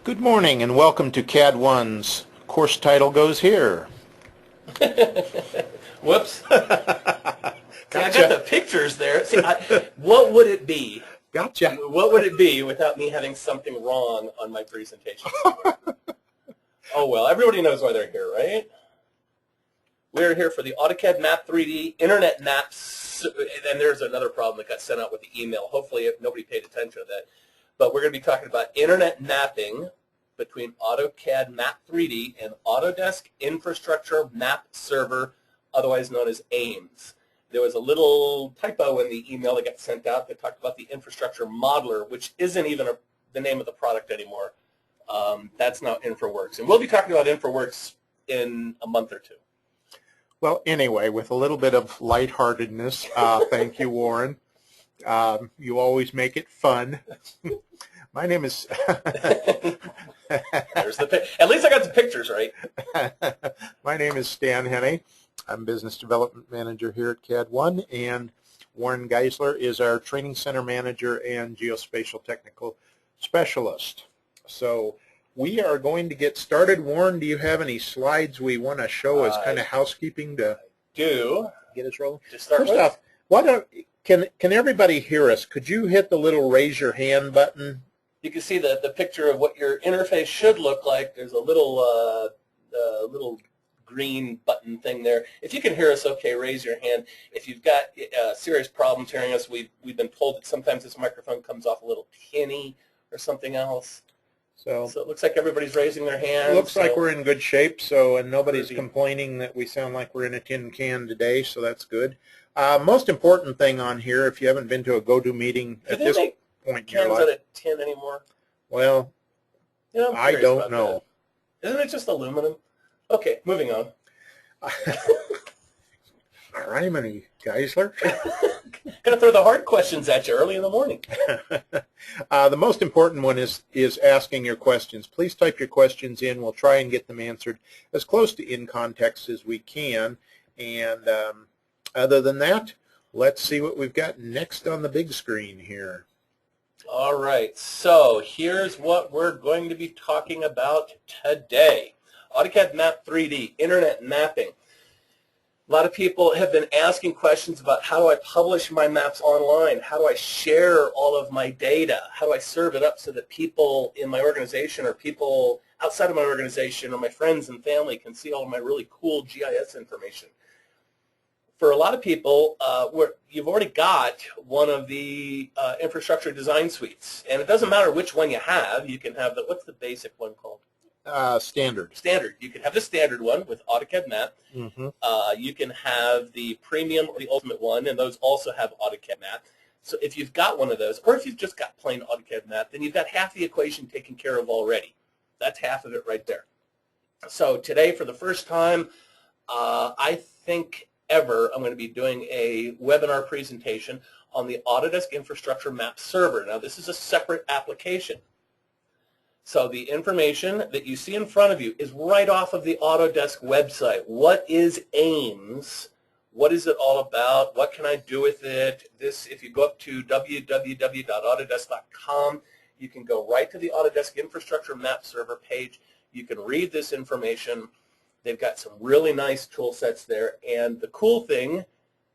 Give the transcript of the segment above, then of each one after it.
Good morning and welcome to CAD-1's course title goes here. Whoops. See, I got the pictures there. See, what would it be? Gotcha. What would it be without me having something wrong on my presentation? Oh, well, everybody knows why they're here, right? We're here for the AutoCAD Map 3D Internet Maps, and there's another problem that got sent out with the email. Hopefully nobody paid attention to that. But we're going to be talking about internet mapping between AutoCAD Map 3D and Autodesk Infrastructure Map Server, otherwise known as AIMS. There was a little typo in the email that got sent out that talked about the Infrastructure Modeler, which isn't even the name of the product anymore. That's now InfraWorks. And we'll be talking about InfraWorks in a month or two. Well, anyway, with a little bit of lightheartedness, thank you, Warren. You always make it fun. My name is... There's at least I got the pictures right. My name is Stan Henney. I'm Business Development Manager here at CAD-1, and Warren Geissler is our Training Center Manager and Geospatial Technical Specialist. So we are going to get started. Warren, do you have any slides we want to show as kind of housekeeping to get us rolling? To start First with? off, can everybody hear us? Could you hit the little raise your hand button? You can see the picture of what your interface should look like. There's a little green button thing there. If you can hear us okay, raise your hand. If you've got serious problems hearing us, we've been told that sometimes this microphone comes off a little tinny or something else. So it looks like everybody's raising their hands. Looks like we're in good shape, and nobody's complaining that we sound like we're in a tin can today, so that's good. Most important thing on here, if you haven't been to a go-to meeting at this point in your life. Cans out of tin anymore? Well, I don't know. That. Isn't it just aluminum? Okay, moving on. Criminy, Geissler. Gonna throw the hard questions at you early in the morning. The most important one is asking your questions. Please type your questions in. We'll try and get them answered as close to in context as we can. And other than that, let's see what we've got next on the big screen here. All right, so here's what we're going to be talking about today. AutoCAD Map 3D, Internet Mapping. A lot of people have been asking questions about how do I publish my maps online? How do I share all of my data? How do I serve it up so that people in my organization or people outside of my organization or my friends and family can see all of my really cool GIS information? For a lot of people, you've already got one of the infrastructure design suites. And it doesn't matter which one you have. You can have what's the basic one called? Standard. Standard. You can have the standard one with AutoCAD Map. Mm-hmm. You can have the premium or the ultimate one, and those also have AutoCAD Map. So if you've got one of those, or if you've just got plain AutoCAD Map, then you've got half the equation taken care of already. That's half of it right there. So today, for the first time, I think ever, I'm going to be doing a webinar presentation on the Autodesk Infrastructure Map Server. Now, this is a separate application. So the information that you see in front of you is right off of the Autodesk website. What is AIMS? What is it all about? What can I do with it? If you go up to www.autodesk.com, you can go right to the Autodesk Infrastructure Map Server page. You can read this information. They've got some really nice tool sets there. And the cool thing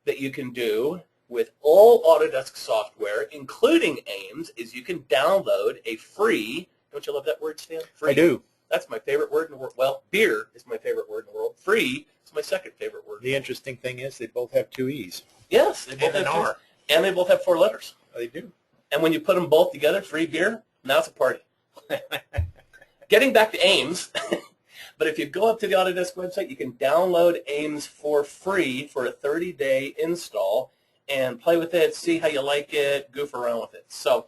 that you can do with all Autodesk software, including AIMS, is you can download a free, don't you love that word, Stan? Free. I do. That's my favorite word in the world. Well, beer is my favorite word in the world. Free is my second favorite word. The interesting thing is they both have two E's. Yes, they both have an R. And they both have 4 letters. They do. And when you put them both together, free beer, now it's a party. Getting back to AIMS, but if you go up to the Autodesk website, you can download AIMS for free for a 30-day install and play with it, see how you like it, goof around with it. So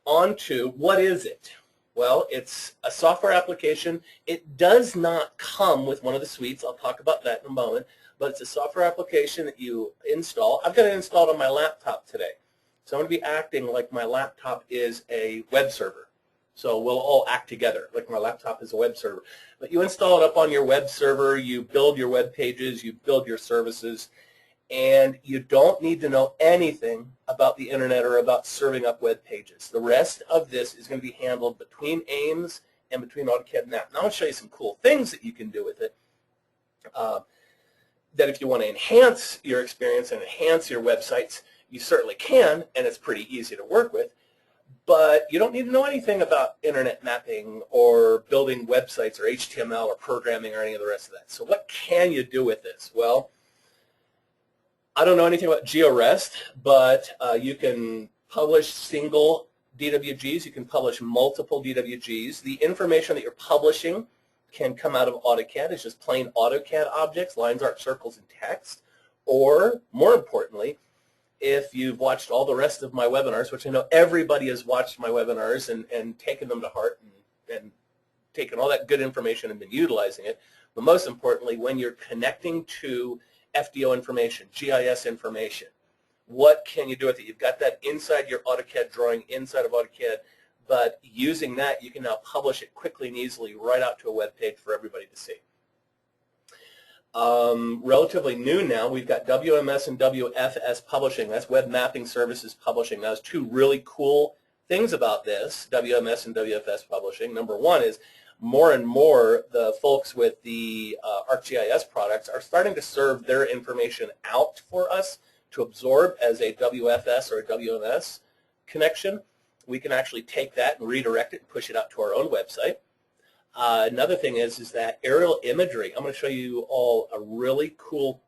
on to what is it? Well, it's a software application. It does not come with one of the suites. I'll talk about that in a moment. But it's a software application that you install. I've got it installed on my laptop today. So I'm going to be acting like my laptop is a web server. So we'll all act together like my laptop is a web server. But you install it up on your web server. You build your web pages. You build your services. And you don't need to know anything about the internet or about serving up web pages. The rest of this is going to be handled between AIMS and between AutoCAD Map. Now I'll show you some cool things that you can do with it. That if you want to enhance your experience and enhance your websites, you certainly can, and it's pretty easy to work with. But you don't need to know anything about internet mapping or building websites or HTML or programming or any of the rest of that. So what can you do with this? Well, I don't know anything about GeoRest, but you can publish single DWGs. You can publish multiple DWGs. The information that you're publishing can come out of AutoCAD. It's just plain AutoCAD objects, lines, arcs, circles, and text. Or, more importantly, if you've watched all the rest of my webinars, which I know everybody has watched my webinars and taken them to heart and taken all that good information and been utilizing it, but most importantly, when you're connecting to FDO information, GIS information, what can you do with it? You've got that inside your AutoCAD drawing, inside of AutoCAD, but using that, you can now publish it quickly and easily right out to a web page for everybody to see. Relatively new now, we've got WMS and WFS publishing. That's Web Mapping Services Publishing. Now, there's two really cool things about this, WMS and WFS publishing. Number one is more and more the folks with the ArcGIS products are starting to serve their information out for us to absorb as a WFS or a WMS connection. We can actually take that and redirect it and push it out to our own website. Another thing is that aerial imagery. I'm going to show you all a really cool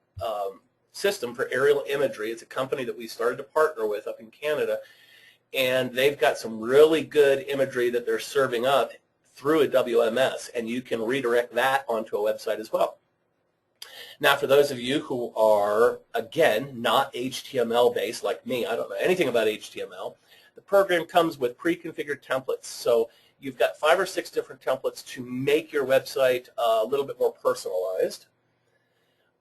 system for aerial imagery. It's a company that we started to partner with up in Canada, and they've got some really good imagery that they're serving up through a WMS, and you can redirect that onto a website as well. Now, for those of you who are, again, not HTML based like me, I don't know anything about HTML, the program comes with pre-configured templates. So you've got 5 or 6 different templates to make your website a little bit more personalized.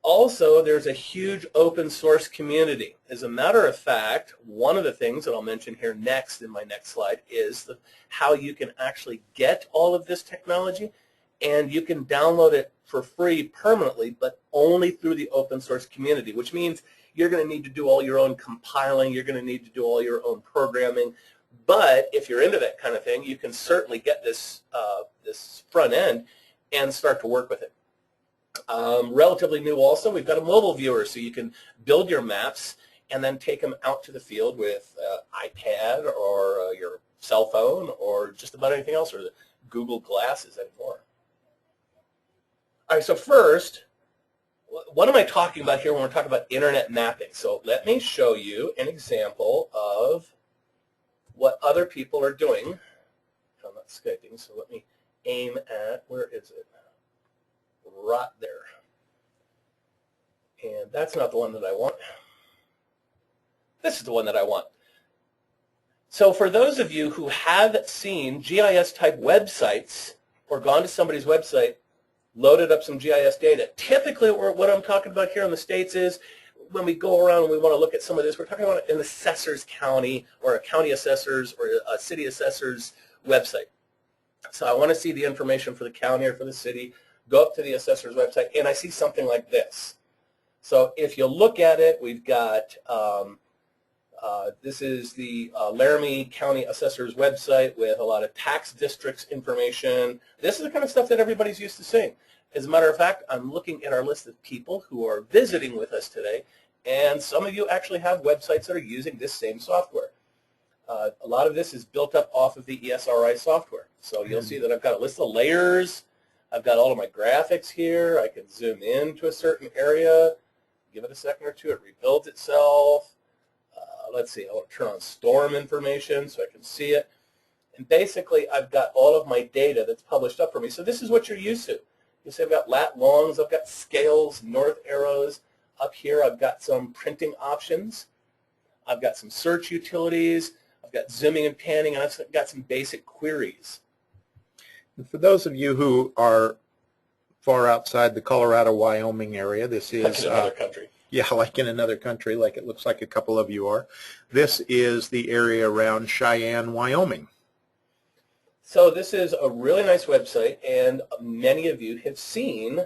Also, there's a huge open source community. As a matter of fact, one of the things that I'll mention here next in my next slide is how you can actually get all of this technology, and you can download it for free permanently, but only through the open source community, which means you're going to need to do all your own compiling, you're going to need to do all your own programming. But if you're into that kind of thing, you can certainly get this, this front end and start to work with it. Relatively new also, we've got a mobile viewer, so you can build your maps and then take them out to the field with iPad or your cell phone or just about anything else, or the Google Glasses anymore. All right, so first, what am I talking about here when we're talking about internet mapping? So let me show you an example of what other people are doing. I'm not Skyping, so let me aim at, where is it? Right there. And that's not the one that I want. This is the one that I want. So for those of you who have seen GIS-type websites or gone to somebody's website, loaded up some GIS data, typically what I'm talking about here in the States is when we go around and we want to look at some of this, we're talking about an assessor's county or a county assessor's or a city assessor's website. So I want to see the information for the county or for the city, go up to the assessor's website, and I see something like this. So if you look at it, we've got, this is the Laramie County Assessor's website with a lot of tax districts information. This is the kind of stuff that everybody's used to seeing. As a matter of fact, I'm looking at our list of people who are visiting with us today, and some of you actually have websites that are using this same software. A lot of this is built up off of the ESRI software. So you'll see that I've got a list of layers. I've got all of my graphics here. I can zoom in to a certain area. Give it a second or two. It rebuilds itself. Let's see. I want to turn on storm information so I can see it. And basically, I've got all of my data that's published up for me. So this is what you're used to. You see I've got lat longs. I've got scales, north arrows. Up here, I've got some printing options. I've got some search utilities. I've got zooming and panning, and I've got some basic queries. And for those of you who are far outside the Colorado-Wyoming area, this is like in another country. Yeah, like in another country, like it looks like a couple of you are. This is the area around Cheyenne, Wyoming. So this is a really nice website, and many of you have seen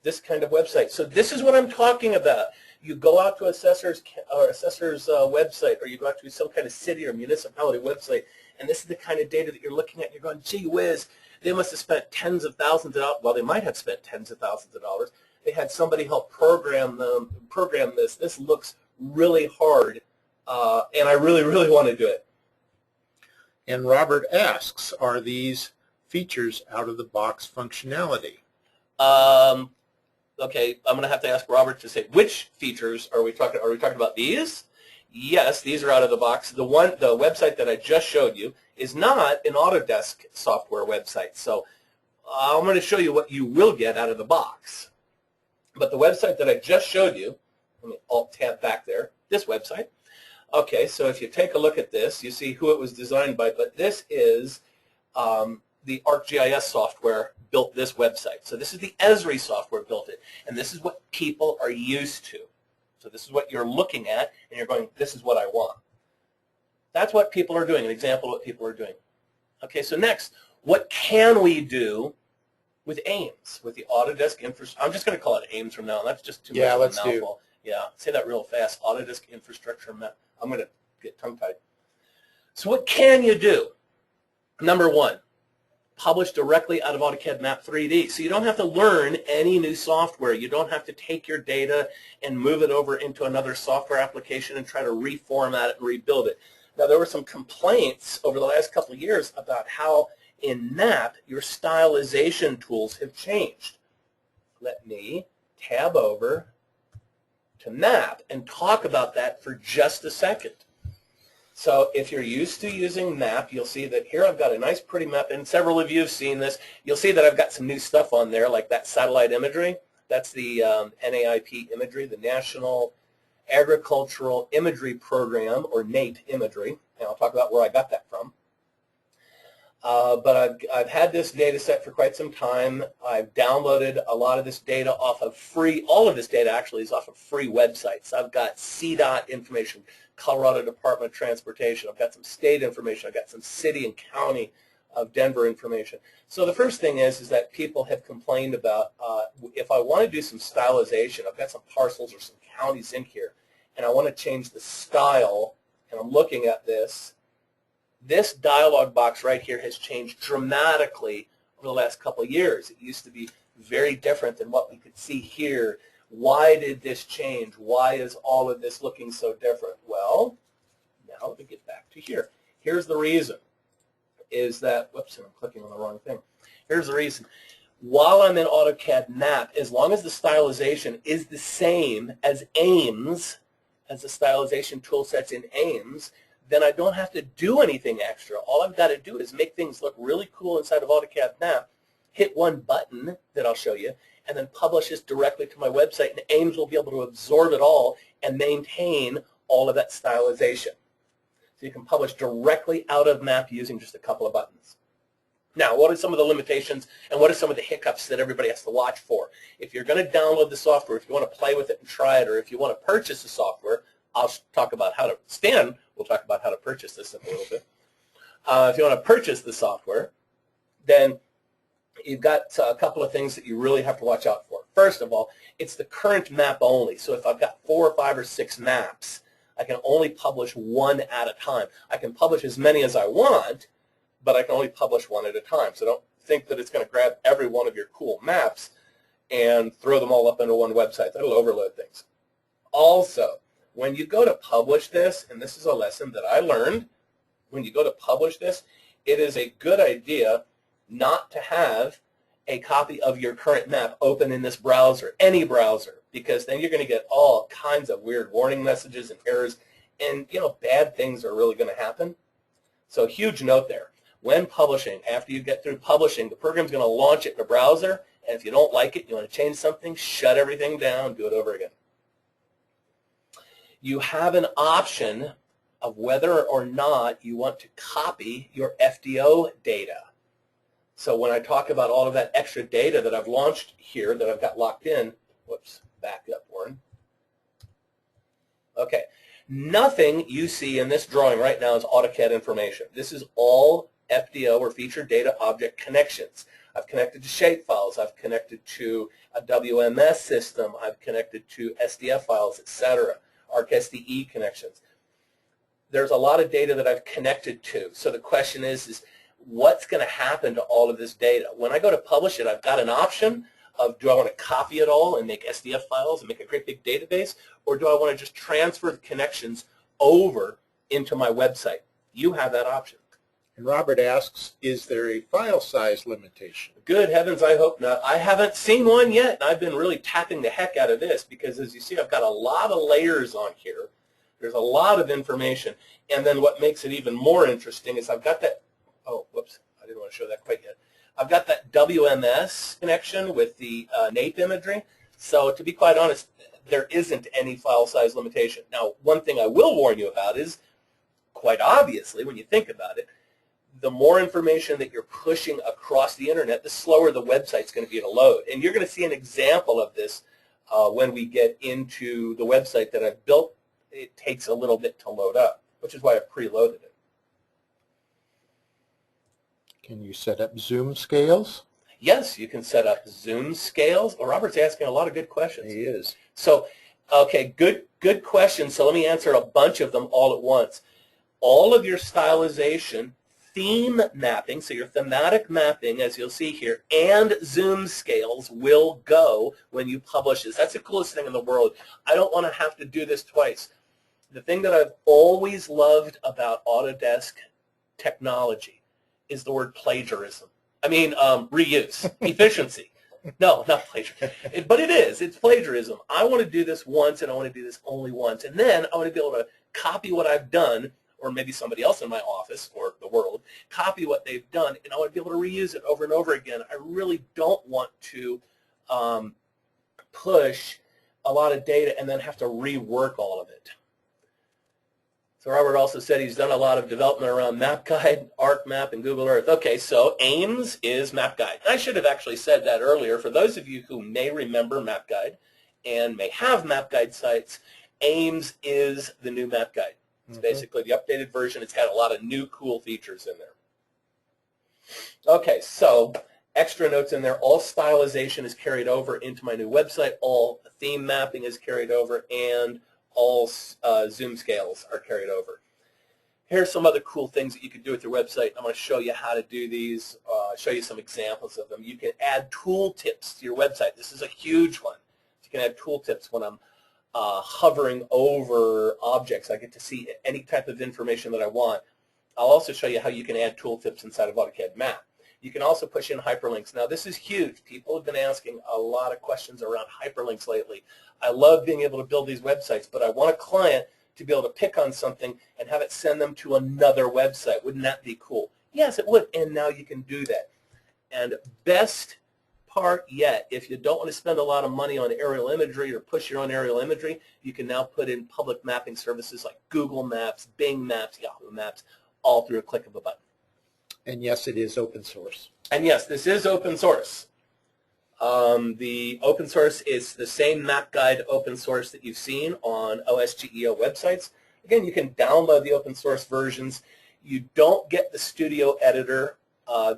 this kind of website. So this is what I'm talking about. You go out to assessor's website, or you go out to some kind of city or municipality website, and this is the kind of data that you're looking at. You're going, gee whiz, they must have spent tens of thousands of dollars. Well, they might have spent tens of thousands of dollars. They had somebody help program this. This looks really hard, and I really, really want to do it. And Robert asks, are these features out-of-the-box functionality? Okay, I'm going to have to ask Robert to say which features are we talking. Are we talking about these? Yes, these are out of the box. The website that I just showed you is not an Autodesk software website. So I'm going to show you what you will get out of the box. But the website that I just showed you, let me Alt-tab back there, this website. Okay, so if you take a look at this, you see who it was designed by. But this is the ArcGIS software built this website. So this is the Esri software built it. And this is what people are used to. So this is what you're looking at, and you're going, this is what I want. That's what people are doing, an example of what people are doing. Okay, so next, what can we do with AIMS, with the Autodesk infrastructure? I'm just going to call it AIMS from now on. That's just too much of a mouthful. Yeah, say that real fast. Autodesk infrastructure map. I'm going to get tongue-tied. So what can you do? Number one, publish directly out of AutoCAD Map 3D. So you don't have to learn any new software. You don't have to take your data and move it over into another software application and try to reformat it and rebuild it. Now, there were some complaints over the last couple of years about how in Map your stylization tools have changed. Let me tab over to Map and talk about that for just a second. So if you're used to using Map, you'll see that here I've got a nice pretty map, and several of you have seen this. You'll see that I've got some new stuff on there, like that satellite imagery. That's the NAIP imagery, the National Agricultural Imagery Program, or NAIP imagery, and I'll talk about where I got that from. But I've had this data set for quite some time. I've downloaded a lot of this data off of free, all of this data actually is off of free websites. I've got CDOT information, Colorado Department of Transportation. I've got some state information. I've got some city and county of Denver information. So the first thing is that people have complained about if I want to do some stylization, I've got some parcels or some counties in here, and I want to change the style, and I'm looking at this. This dialog box right here has changed dramatically over the last couple of years. It used to be very different than what we could see here. Why did this change? Why is all of this looking so different? Well, now let me get back to here. Here's the reason, is that, whoops, I'm clicking on the wrong thing. Here's the reason. While I'm in AutoCAD Map, as long as the stylization is the same as AIMS, as the stylization tool sets in AIMS, then I don't have to do anything extra. All I've got to do is make things look really cool inside of AutoCAD Map, hit one button that I'll show you, and then publish this directly to my website, and AIMS will be able to absorb it all and maintain all of that stylization. So you can publish directly out of Map using just a couple of buttons. Now, what are some of the limitations, and what are some of the hiccups that everybody has to watch for? If you're going to download the software, if you want to play with it and try it, or if you want to purchase the software, I'll talk about how to, Stan will talk about how to purchase this in a little bit. If you want to purchase the software, then you've got a couple of things that you really have to watch out for. First of all, it's the current map only. So if I've got 4 or 5 or 6 maps, I can only publish one at a time. I can publish as many as I want, but I can only publish one at a time. So don't think that it's going to grab every one of your cool maps and throw them all up into one website. That'll overload things. Also, when you go to publish this, and this is a lesson that I learned, when you go to publish this, it is a good idea not to have a copy of your current map open in this browser, any browser, because then you're going to get all kinds of weird warning messages and errors, and bad things are really going to happen. So huge note there. When publishing, after you get through publishing, the program's going to launch it in a browser, and if you don't like it, you want to change something, shut everything down, do it over again. You have an option of whether or not you want to copy your FDO data. So when I talk about all of that extra data that I've launched here, that I've got locked in, whoops, back up, Warren. Okay, nothing you see in this drawing right now is AutoCAD information. This is all FDO, or Feature Data Object Connections. I've connected to shapefiles. I've connected to a WMS system. I've connected to SDF files, etc. ArcSDE connections. There's a lot of data that I've connected to. So the question is what's going to happen to all of this data? When I go to publish it, I've got an option of, do I want to copy it all and make SDF files and make a great big database, or do I want to just transfer the connections over into my website? You have that option. And Robert asks, is there a file size limitation? Good heavens, I hope not. I haven't seen one yet, and I've been really tapping the heck out of this because, as you see, I've got a lot of layers on here. There's a lot of information. And then what makes it even more interesting is I've got that, oh, whoops, I didn't want to show that quite yet. I've got that WMS connection with the NAPE imagery. So to be quite honest, there isn't any file size limitation. Now, one thing I will warn you about is, quite obviously, when you think about it, the more information that you're pushing across the internet, the slower the website's going to be to load. And you're going to see an example of this when we get into the website that I've built. It takes a little bit to load up, which is why I've preloaded it. Can you set up zoom scales? Yes, you can set up zoom scales. Well, Robert's asking a lot of good questions. He is. So, okay, good question. So let me answer a bunch of them all at once. All of your stylization, theme mapping, so your thematic mapping, as you'll see here, and zoom scales will go when you publish this. That's the coolest thing in the world. I don't want to have to do this twice. The thing that I've always loved about Autodesk technology is the word plagiarism. I mean, reuse, efficiency. No, not plagiarism. But it is. It's plagiarism. I want to do this once, and I want to do this only once. And then I want to be able to copy what I've done, or maybe somebody else in my office or the world, copy what they've done, and I want to be able to reuse it over and over again. I really don't want to push a lot of data and then have to rework all of it. So Robert also said he's done a lot of development around MapGuide, ArcMap, and Google Earth. Okay, so AIMS is MapGuide. I should have actually said that earlier. For those of you who may remember MapGuide and may have MapGuide sites, AIMS is the new MapGuide. It's basically the updated version. It's got a lot of new cool features in there. Okay, so extra notes in there. All stylization is carried over into my new website. All theme mapping is carried over, and all zoom scales are carried over. Here's some other cool things that you can do with your website. I'm going to show you how to do these, show you some examples of them. You can add tooltips to your website. This is a huge one. You can add tooltips when I'm hovering over objects. I get to see any type of information that I want. I'll also show you how you can add tooltips inside of AutoCAD Map. You can also push in hyperlinks. Now, this is huge. People have been asking a lot of questions around hyperlinks lately. I love being able to build these websites, but I want a client to be able to pick on something and have it send them to another website. Wouldn't that be cool? Yes, it would, and now you can do that. And best part yet, if you don't want to spend a lot of money on aerial imagery or push your own aerial imagery, you can now put in public mapping services like Google Maps, Bing Maps, Yahoo Maps, all through a click of a button. And yes, it is open source. And yes, this is open source. The open source is the same map guide open source that you've seen on OSGEO websites. Again, you can download the open source versions. You don't get the studio editor.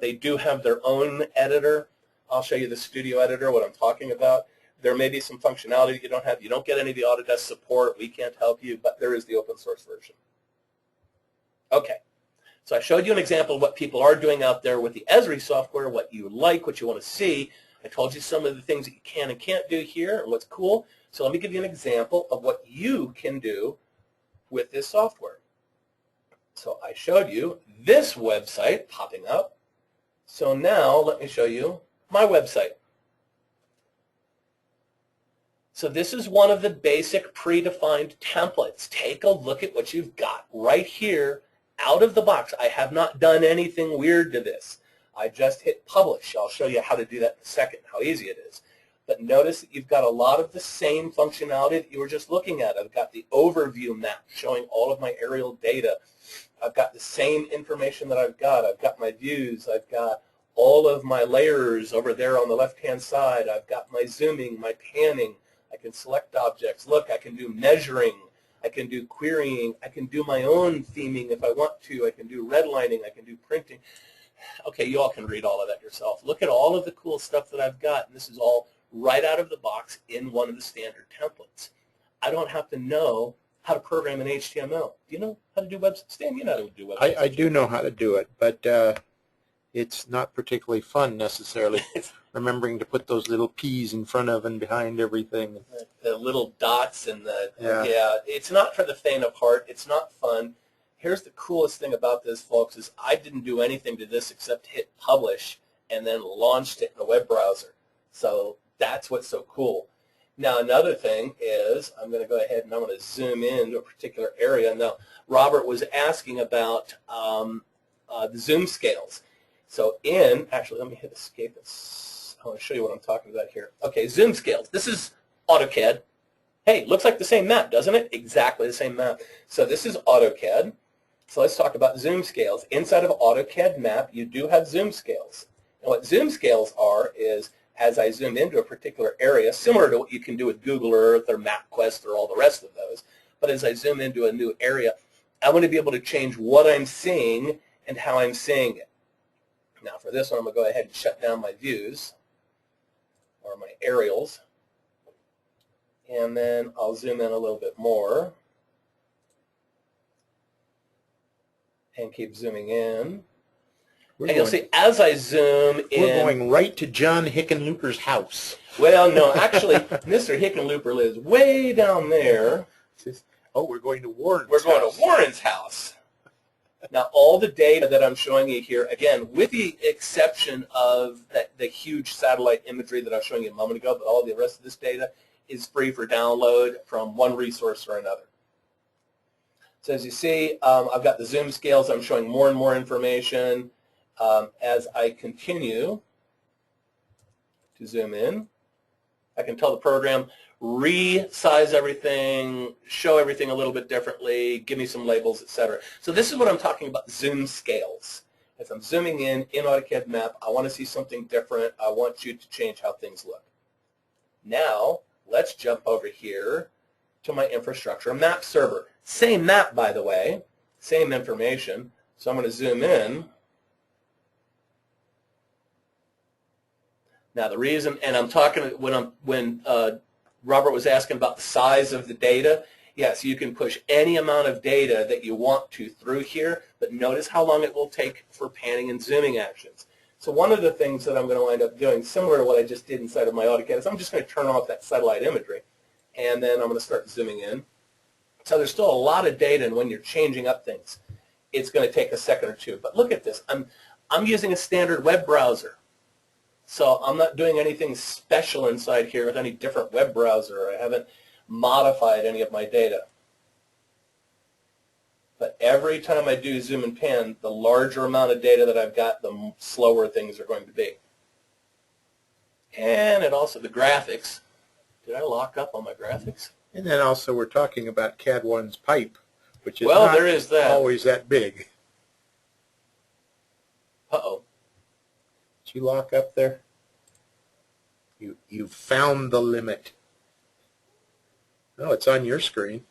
They do have their own editor. I'll show you the studio editor, what I'm talking about. There may be some functionality that you don't have. You don't get any of the Autodesk support. We can't help you, but there is the open source version. Okay. So I showed you an example of what people are doing out there with the Esri software, what you like, what you want to see. I told you some of the things that you can and can't do here and what's cool. So let me give you an example of what you can do with this software. So I showed you this website popping up. So now let me show you my website. So this is one of the basic predefined templates. Take a look at what you've got right here out of the box. I have not done anything weird to this. I just hit publish. I'll show you how to do that in a second, how easy it is. But notice that you've got a lot of the same functionality that you were just looking at. I've got the overview map showing all of my aerial data. I've got the same information that I've got. I've got my views. I've got all of my layers over there on the left-hand side. I've got my zooming, my panning. I can select objects. Look, I can do measuring. I can do querying. I can do my own theming if I want to. I can do redlining. I can do printing. Okay, you all can read all of that yourself. Look at all of the cool stuff that I've got, and this is all right out of the box in one of the standard templates. I don't have to know how to program in HTML. Do you know how to do websites? Stan, you know how to do websites. I do know how to do it, but it's not particularly fun necessarily. Remembering to put those little P's in front of and behind everything. The little dots and the, yeah, it's not for the faint of heart. It's not fun. Here's the coolest thing about this, folks, is I didn't do anything to this except hit publish and then launched it in a web browser. So that's what's so cool. Now, another thing is I'm going to go ahead and I'm going to zoom in to a particular area. Now, Robert was asking about the zoom scales. So actually, let me hit escape. I want to show you what I'm talking about here. Okay, zoom scales. This is AutoCAD. Hey, looks like the same map, doesn't it? Exactly the same map. So this is AutoCAD. So let's talk about zoom scales. Inside of AutoCAD Map, you do have zoom scales. And what zoom scales are is as I zoom into a particular area, similar to what you can do with Google Earth or MapQuest or all the rest of those, but as I zoom into a new area, I want to be able to change what I'm seeing and how I'm seeing it. Now for this one, I'm going to go ahead and shut down my views or my aerials, and then I'll zoom in a little bit more and keep zooming in. And you'll see as I zoom in... We're going right to John Hickenlooper's house. Well, no, actually, Mr. Hickenlooper lives way down there. Oh, we're going to Warren's house. We're going to Warren's house. Now, all the data that I'm showing you here, again, with the exception of the huge satellite imagery that I was showing you a moment ago, but all the rest of this data is free for download from one resource or another. So as you see, I've got the zoom scales. I'm showing more and more information. As I continue to zoom in, I can tell the program, resize everything, show everything a little bit differently, give me some labels, etc. So this is what I'm talking about, zoom scales. As I'm zooming in AutoCAD Map, I want to see something different. I want you to change how things look. Now, let's jump over here to my infrastructure map server. Same map, by the way, same information. So I'm going to zoom in. Now the reason, and I'm talking when Robert was asking about the size of the data, yes, you can push any amount of data that you want to through here, but notice how long it will take for panning and zooming actions. So one of the things that I'm going to wind up doing, similar to what I just did inside of my AutoCAD, is I'm just going to turn off that satellite imagery, and then I'm going to start zooming in. So there's still a lot of data, and when you're changing up things, it's going to take a second or two. But look at this. I'm using a standard web browser. So I'm not doing anything special inside here with any different web browser. I haven't modified any of my data. But every time I do zoom and pan, the larger amount of data that I've got, the slower things are going to be. And it also, the graphics. Did I lock up on my graphics? And then also we're talking about CAD-1's pipe, which is there is that. Always that big. Uh-oh. Did you lock up there? You found the limit. No, it's on your screen.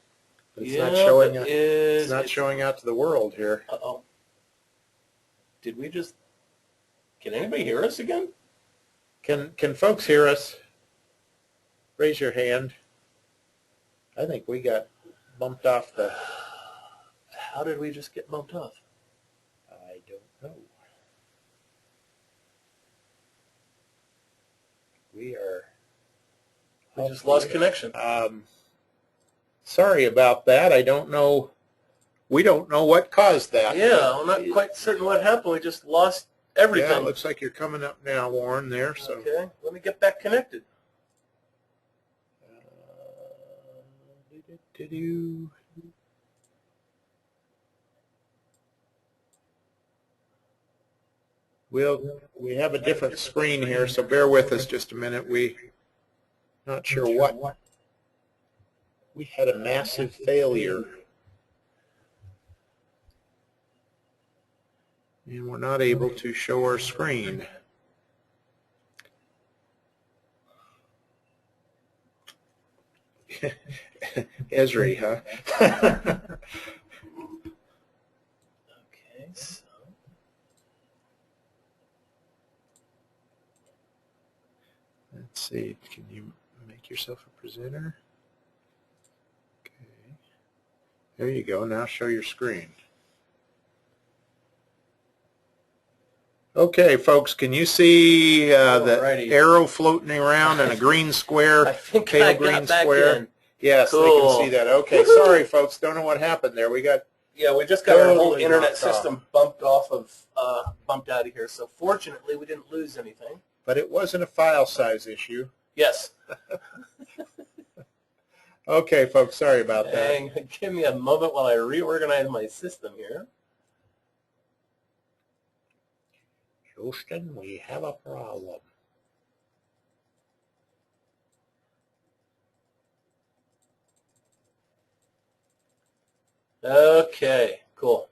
But it's not showing. It's not showing out to the world here. Uh-oh. Did we just? Can anybody hear us again? Can folks hear us? Raise your hand. I think we got bumped off the. How did we just get bumped off? I don't know. We just lost connection. Sorry about that. I don't know. We don't know what caused that. Yeah, I'm not quite certain what happened. We just lost everything. Yeah, it looks like you're coming up now, Warren, there. So. Okay, let me get back connected. We have a different screen here, so bear with us just a minute. Not sure what. We had a massive failure. And we're not able to show our screen. Esri, huh? Okay, so Let's see, can you make yourself a presenter? Okay. There you go. Now show your screen. Okay, folks, can you see the arrow floating around and a green square, I think pale I green got back square? in. Yes, Cool. they can see that. Okay, sorry, folks. Don't know what happened there. We got we just got our whole totally internet knocked off. system bumped out of here. So fortunately, we didn't lose anything. But it wasn't a file size issue. Yes. Okay, folks. Sorry about that. Give me a moment while I reorganize my system here. Houston, we have a problem. Okay, cool.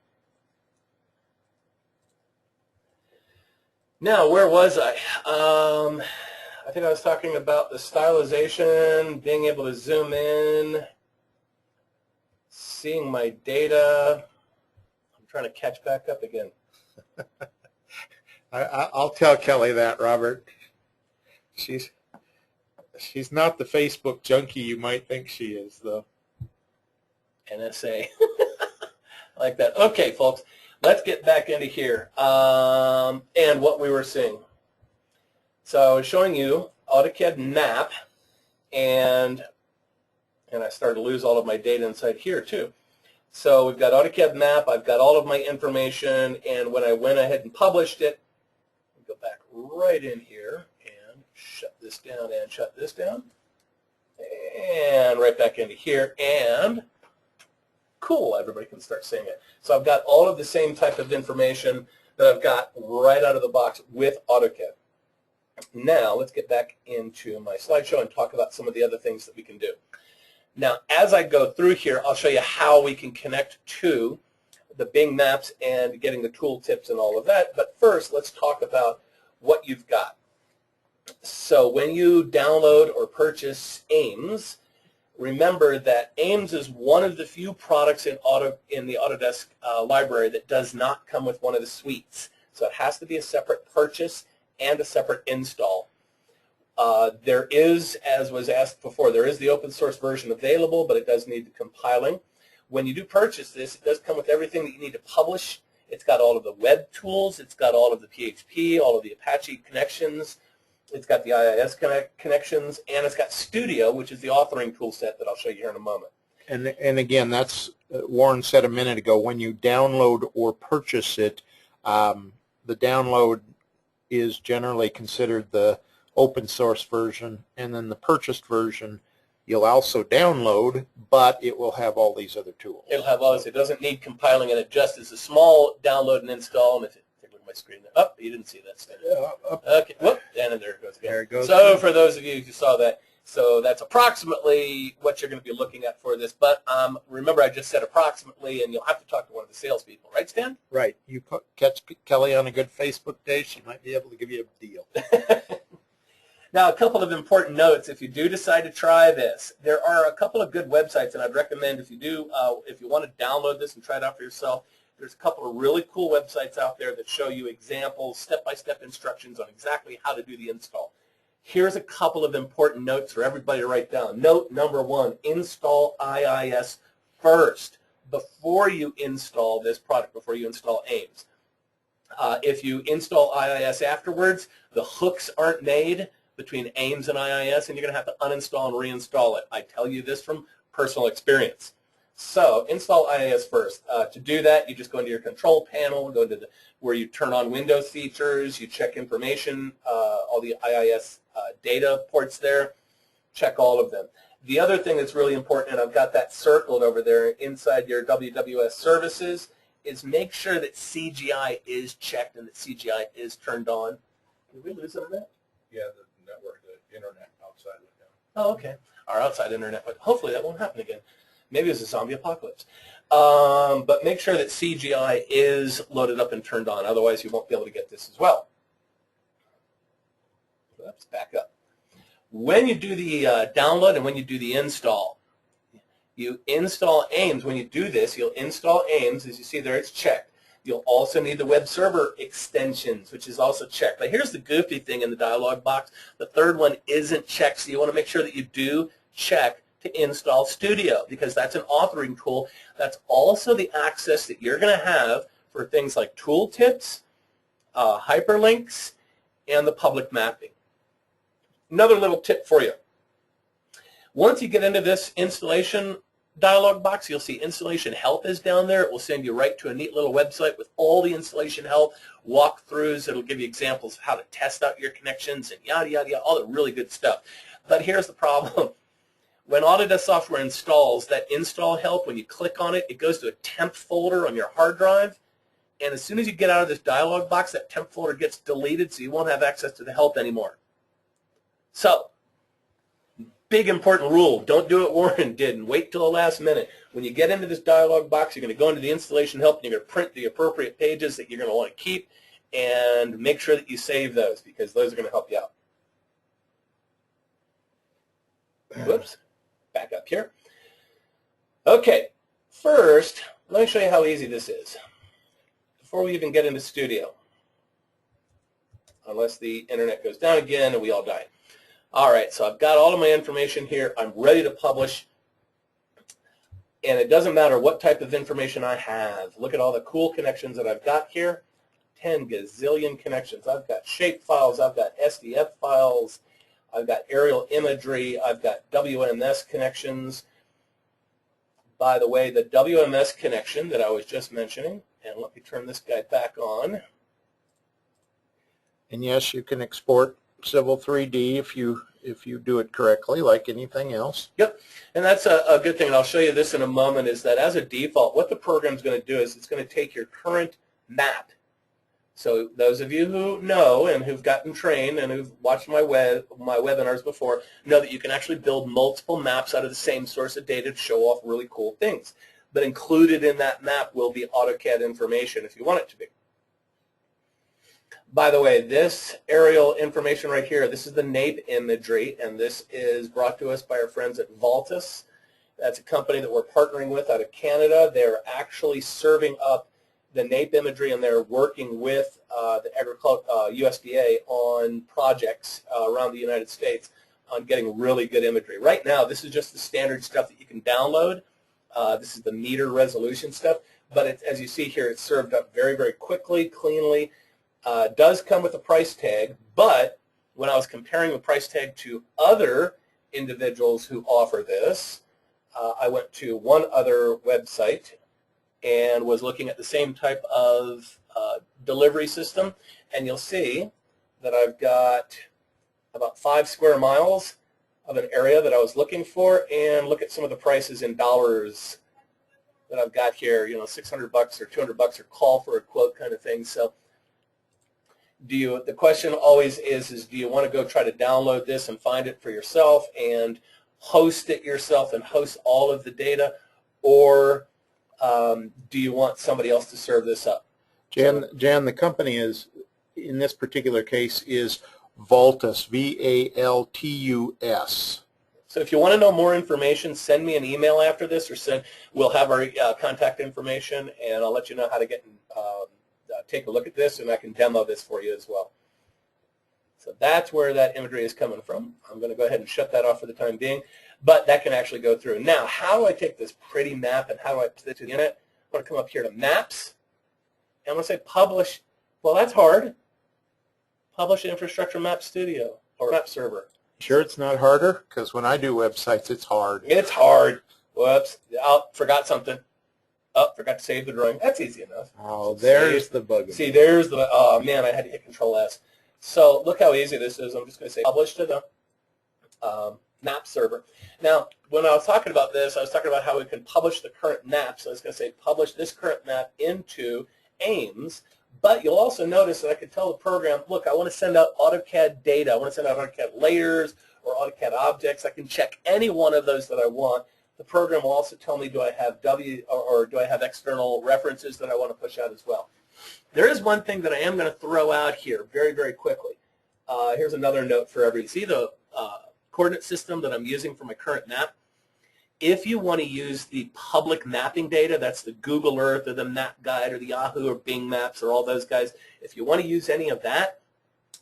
Now, where was I? I think I was talking about the stylization, being able to zoom in, seeing my data. I'm trying to catch back up again. I'll tell Kelly that, Robert. She's not the Facebook junkie you might think she is, though. NSA. Like that. Okay, folks, let's get back into here and what we were seeing. So I was showing you AutoCAD Map, and I started to lose all of my data inside here too. So we've got AutoCAD Map. I've got all of my information, and when I went ahead and published it, go back right in here and shut this down and shut this down, and right back into here, and cool, everybody can start seeing it. So I've got all of the same type of information that I've got right out of the box with AutoCAD. Now let's get back into my slideshow and talk about some of the other things that we can do. Now as I go through here, I'll show you how we can connect to the Bing Maps and getting the tool tips and all of that. But first, let's talk about what you've got. So when you download or purchase AIMS, remember that AIMS is one of the few products in the Autodesk library that does not come with one of the suites. So it has to be a separate purchase and a separate install. There is, as was asked before, there is the open source version available, but it does need compiling. When you do purchase this, it does come with everything that you need to publish. It's got all of the web tools. It's got all of the PHP, all of the Apache connections. It's got the IIS connections, and it's got Studio, which is the authoring tool set that I'll show you here in a moment. And again, that's Warren said a minute ago, when you download or purchase it, the download is generally considered the open source version, and then the purchased version you'll also download, but it will have all these other tools. It'll have all this. It doesn't need compiling, and it just is a small download and install. And if take a look at my screen, oh, you didn't see that stuff. Okay, whoop, and there it goes again. There it goes. So for those of you who saw that, so that's approximately what you're going to be looking at for this. But remember, I just said approximately, and you'll have to talk to one of the salespeople, right, Stan? Right. You catch Kelly on a good Facebook day, she might be able to give you a deal. Now, a couple of important notes. If you do decide to try this, there are a couple of good websites, and I'd recommend if you do, if you want to download this and try it out for yourself, there's a couple of really cool websites out there that show you examples, step-by-step instructions on exactly how to do the install. Here's a couple of important notes for everybody to write down. Note number one, install IIS first before you install this product, before you install AIMS. If you install IIS afterwards, the hooks aren't made between AIMS and IIS, and you're going to have to uninstall and reinstall it. I tell you this from personal experience. So install IIS first. To do that, you just go into your control panel, go to where you turn on Windows features, you check information, all the IIS data ports there, check all of them. The other thing that's really important, and I've got that circled over there inside your WWS services, is make sure that CGI is checked and that CGI is turned on. Did we lose internet? Yeah, the network, the internet outside went down. Oh, okay. Our outside internet, but hopefully that won't happen again. Maybe it's a zombie apocalypse. But make sure that CGI is loaded up and turned on. Otherwise, you won't be able to get this as well. Let's back up. When you do the download and when you do the install, you install AIMS. When you do this, you'll install AIMS. As you see there, it's checked. You'll also need the web server extensions, which is also checked. But here's the goofy thing in the dialog box. The third one isn't checked, so you want to make sure that you do check to install Studio, because that's an authoring tool. That's also the access that you're going to have for things like tooltips, hyperlinks, and the public mapping. Another little tip for you. Once you get into this installation dialog box, you'll see installation help is down there. It will send you right to a neat little website with all the installation help, walkthroughs. It'll give you examples of how to test out your connections and yada, yada, yada, all the really good stuff. But here's the problem. When Autodesk software installs, that install help, when you click on it, it goes to a temp folder on your hard drive. And as soon as you get out of this dialog box, that temp folder gets deleted, so you won't have access to the help anymore. So, big important rule. Don't do what Warren did and wait till the last minute. When you get into this dialog box, you're going to go into the installation help and you're going to print the appropriate pages that you're going to want to keep, and make sure that you save those, because those are going to help you out. Whoops. Back up here. Okay, first, let me show you how easy this is before we even get into Studio, unless the internet goes down again and we all die. All right, so I've got all of my information here. I'm ready to publish, and it doesn't matter what type of information I have. Look at all the cool connections that I've got here. 10 gazillion connections. I've got shape files. I've got SDF files. I've got aerial imagery. I've got WMS connections. By the way, the WMS connection that I was just mentioning, and let me turn this guy back on. And yes, you can export Civil 3D if you do it correctly, like anything else. Yep, and that's a good thing, and I'll show you this in a moment, is that as a default, what the program's going to do is it's going to take your current map. So those of you who know and who've gotten trained and who've watched my webinars before know that you can actually build multiple maps out of the same source of data to show off really cool things. But included in that map will be AutoCAD information if you want it to be. By the way, this aerial information right here, this is the NAPE imagery, and this is brought to us by our friends at Valtus. That's a company that we're partnering with out of Canada. They're actually serving up the NAPE imagery, and they're working with the USDA on projects around the United States on getting really good imagery. Right now, this is just the standard stuff that you can download. This is the meter resolution stuff, but as you see here, it's served up very, very quickly, cleanly. Does come with a price tag, but when I was comparing the price tag to other individuals who offer this, I went to one other website and was looking at the same type of delivery system, and you'll see that I've got about 5 square miles of an area that I was looking for, and look at some of the prices in dollars that I've got here, you know, $600 or $200 or call for a quote kind of thing. So the question always is do you want to go try to download this and find it for yourself and host it yourself and host all of the data, or do you want somebody else to serve this up? Jan, the company is, in this particular case, is Valtus, V-A-L-T-U-S. So if you want to know more information, send me an email after this, or we'll have our contact information, and I'll let you know how to get take a look at this, and I can demo this for you as well. So that's where that imagery is coming from. I'm going to go ahead and shut that off for the time being, but that can actually go through. Now, how do I take this pretty map and how do I put it to the internet? I'm going to come up here to Maps, and I'm going to say Publish. Well, that's hard. Publish Infrastructure Map Studio or Map Server. Sure it's not harder? Because when I do websites, it's hard. It's hard. Whoops. Oh, forgot something. Oh, forgot to save the drawing. That's easy enough. Oh, there's the bug. See, there's the, oh man, I had to hit Control-S. So look how easy this is. I'm just going to say Publish to the Map Server. Now, when I was talking about this, I was talking about how we can publish the current map. So I was going to say publish this current map into AIMS. But you'll also notice that I could tell the program, look, I want to send out AutoCAD data. I want to send out AutoCAD layers or AutoCAD objects. I can check any one of those that I want. The program will also tell me, do I have do I have external references that I want to push out as well. There is one thing that I am going to throw out here very, very quickly. Here's another note for everybody. See the coordinate system that I'm using for my current map? If you want to use the public mapping data, that's the Google Earth or the Map Guide or the Yahoo or Bing Maps or all those guys, if you want to use any of that,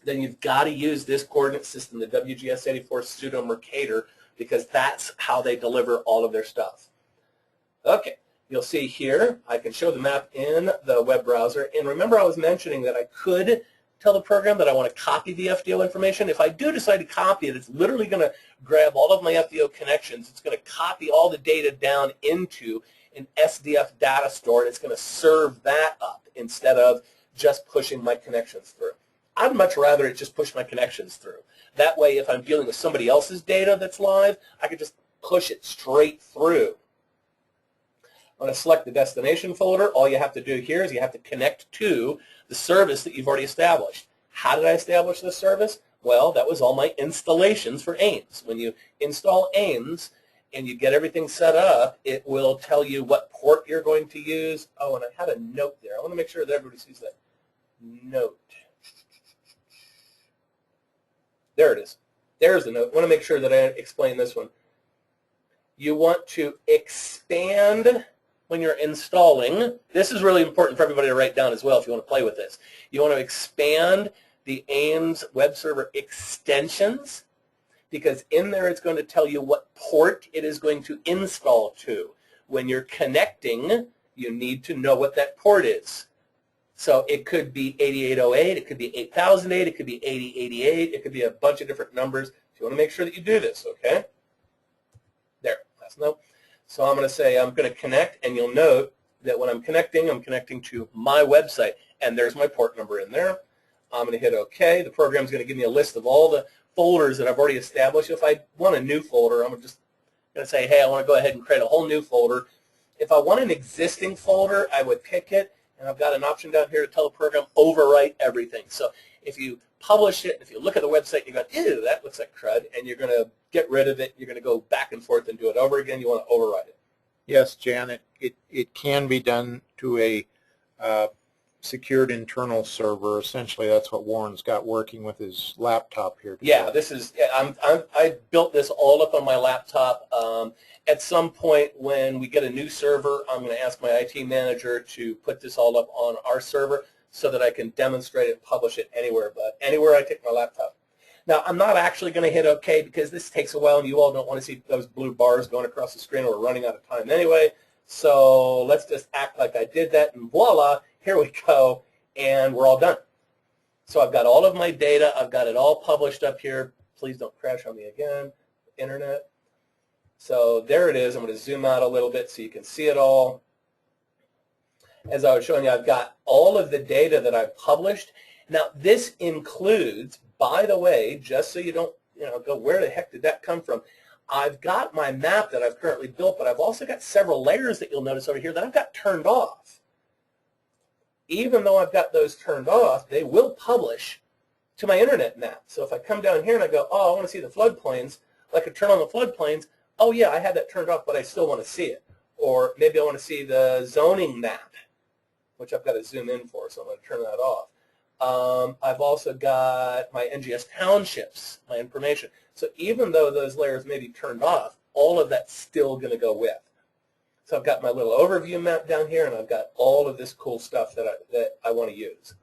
then you've got to use this coordinate system, the WGS84 pseudo Mercator, because that's how they deliver all of their stuff. Okay, you'll see here, I can show the map in the web browser. And remember I was mentioning that I could tell the program that I want to copy the FDO information. If I do decide to copy it, it's literally going to grab all of my FDO connections. It's going to copy all the data down into an SDF data store, and it's going to serve that up instead of just pushing my connections through. I'd much rather it just push my connections through. That way, if I'm dealing with somebody else's data that's live, I can just push it straight through. I'm going to select the destination folder. All you have to do here is you have to connect to the service that you've already established. How did I establish this service? Well, that was all my installations for AIMS. When you install AIMS and you get everything set up, it will tell you what port you're going to use. Oh, and I had a note there. I want to make sure that everybody sees that note. There it is. There's the note. I want to make sure that I explain this one. You want to expand when you're installing. This is really important for everybody to write down as well if you want to play with this. You want to expand the AIMS web server extensions, because in there it's going to tell you what port it is going to install to. When you're connecting, you need to know what that port is. So it could be 8808, it could be 8008, it could be 8088, it could be a bunch of different numbers. So you want to make sure that you do this, okay? There, last note. So I'm going to say I'm going to connect, and you'll note that when I'm connecting to my website, and there's my port number in there. I'm going to hit OK. The program's going to give me a list of all the folders that I've already established. If I want a new folder, I'm just going to say, hey, I want to go ahead and create a whole new folder. If I want an existing folder, I would pick it, and I've got an option down here to tell the program overwrite everything. So if you publish it, if you look at the website, you go, ew, that looks like crud, and you're going to get rid of it. You're going to go back and forth and do it over again. You want to overwrite it. Yes, Jan, it can be done to a secured internal server. Essentially, that's what Warren's got working with his laptop here today. Yeah, this is. I built this all up on my laptop. At some point, when we get a new server, I'm going to ask my IT manager to put this all up on our server so that I can demonstrate it and publish it anywhere. But anywhere I take my laptop. Now, I'm not actually going to hit OK because this takes a while, and you all don't want to see those blue bars going across the screen. We're running out of time anyway. So let's just act like I did that, and voila, here we go, and we're all done. So I've got all of my data. I've got it all published up here. Please don't crash on me again, internet. So there it is. I'm going to zoom out a little bit so you can see it all. As I was showing you, I've got all of the data that I've published. Now, this includes, by the way, just so you don't go, where the heck did that come from? I've got my map that I've currently built, but I've also got several layers that you'll notice over here that I've got turned off. Even though I've got those turned off, they will publish to my internet map. So if I come down here and I go, oh, I want to see the floodplains, I could turn on the floodplains. Oh, yeah, I had that turned off, but I still want to see it. Or maybe I want to see the zoning map, which I've got to zoom in for, so I'm going to turn that off. I've also got my NGS townships, my information. So even though those layers may be turned off, all of that's still going to go with. So I've got my little overview map down here, and I've got all of this cool stuff that I want to use.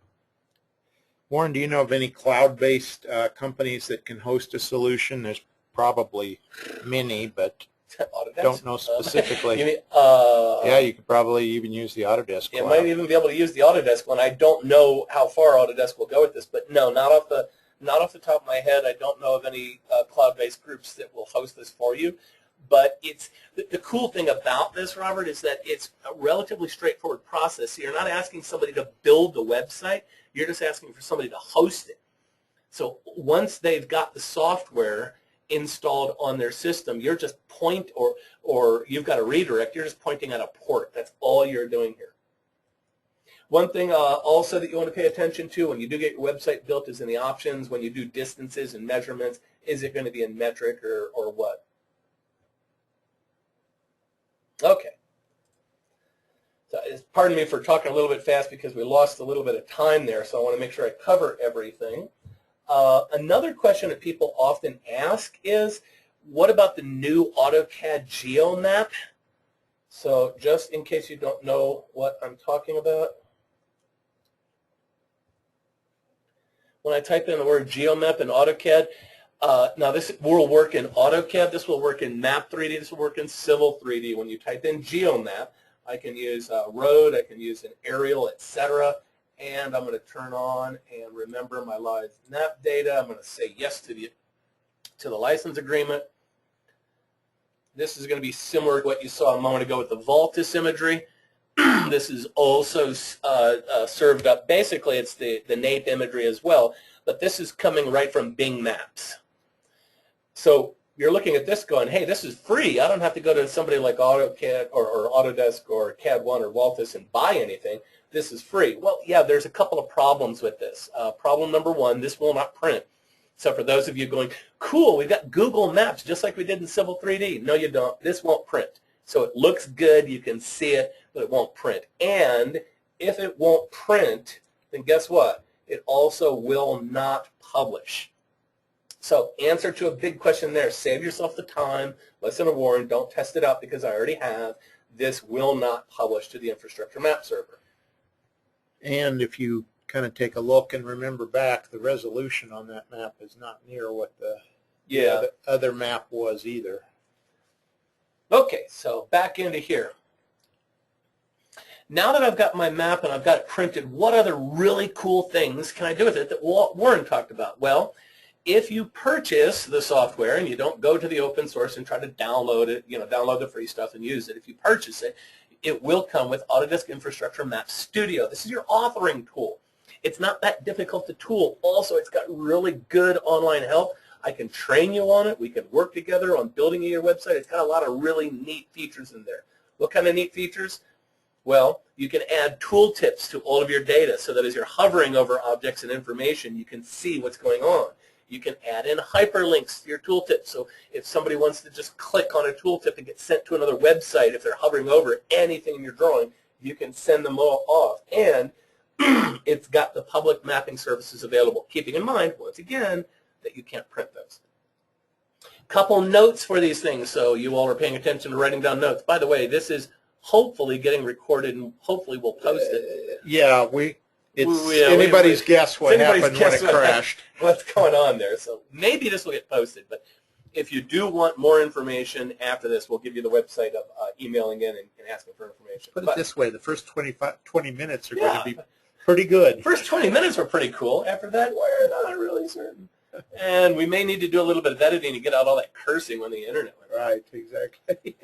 Warren, do you know of any cloud-based companies that can host a solution? There's probably many, but Autodesk? Don't know specifically. You mean, yeah, you could probably even use the Autodesk You cloud. might even be able to use the Autodesk one. I don't know how far Autodesk will go with this, but no, not off the top of my head. I don't know of any cloud-based groups that will host this for you. But it's the cool thing about this, Robert, is that it's a relatively straightforward process. So you're not asking somebody to build the website. You're just asking for somebody to host it. So once they've got the software installed on their system, you're just or you've got a redirect, you're just pointing at a port. That's all you're doing here. One thing also that you want to pay attention to when you do get your website built is in the options. When you do distances and measurements, is it going to be in metric or what? Okay. So pardon me for talking a little bit fast because we lost a little bit of time there, so I want to make sure I cover everything. Another question that people often ask is, what about the new AutoCAD GeoMap? So just in case you don't know what I'm talking about, when I type in the word GeoMap in AutoCAD, now this will work in AutoCAD, this will work in Map 3D, this will work in Civil 3D. When you type in GeoMap, I can use road, I can use an aerial, etc. And I'm going to turn on and remember my live map data. I'm going to say yes to the license agreement. This is going to be similar to what you saw a moment ago with the Voltus imagery. This is also served up. Basically, it's the native imagery as well, but this is coming right from Bing Maps. So you're looking at this going, hey, this is free. I don't have to go to somebody like AutoCAD or Autodesk or CAD-1 or Voltus and buy anything. This is free. Well, yeah, there's a couple of problems with this. Problem number one, this will not print. So for those of you going, cool, we've got Google Maps just like we did in Civil 3D. No, you don't. This won't print. So it looks good, you can see it, but it won't print. And if it won't print, then guess what? It also will not publish. So answer to a big question there. Save yourself the time. Listen to Warren. Don't test it out because I already have. This will not publish to the infrastructure map server. And if you kind of take a look and remember back, the resolution on that map is not near what the other map was either. Okay, so back into here. Now that I've got my map and I've got it printed, what other really cool things can I do with it that Warren talked about? Well, if you purchase the software and you don't go to the open source and try to download it, download the free stuff and use it, if you purchase it, it will come with Autodesk Infrastructure Map Studio. This is your authoring tool. It's not that difficult to tool. Also, it's got really good online help. I can train you on it. We can work together on building your website. It's got a lot of really neat features in there. What kind of neat features? Well, you can add tooltips to all of your data so that as you're hovering over objects and information, you can see what's going on. You can add in hyperlinks to your tooltip. So if somebody wants to just click on a tooltip and get sent to another website, if they're hovering over anything in your drawing, you can send them all off. And it's got the public mapping services available, keeping in mind, once again, that you can't print those. Couple notes for these things, so you all are paying attention to writing down notes. By the way, this is hopefully getting recorded, and hopefully we'll post it. Yeah, it's anybody's guess what happened when it crashed. What's going on there? So maybe this will get posted, but if you do want more information after this, we'll give you the website of emailing in and asking for information. Put it this way, the first 20 minutes are going to be pretty good. First 20 minutes were pretty cool. After that, we're not really certain. And we may need to do a little bit of editing to get out all that cursing when the internet went. Right, exactly.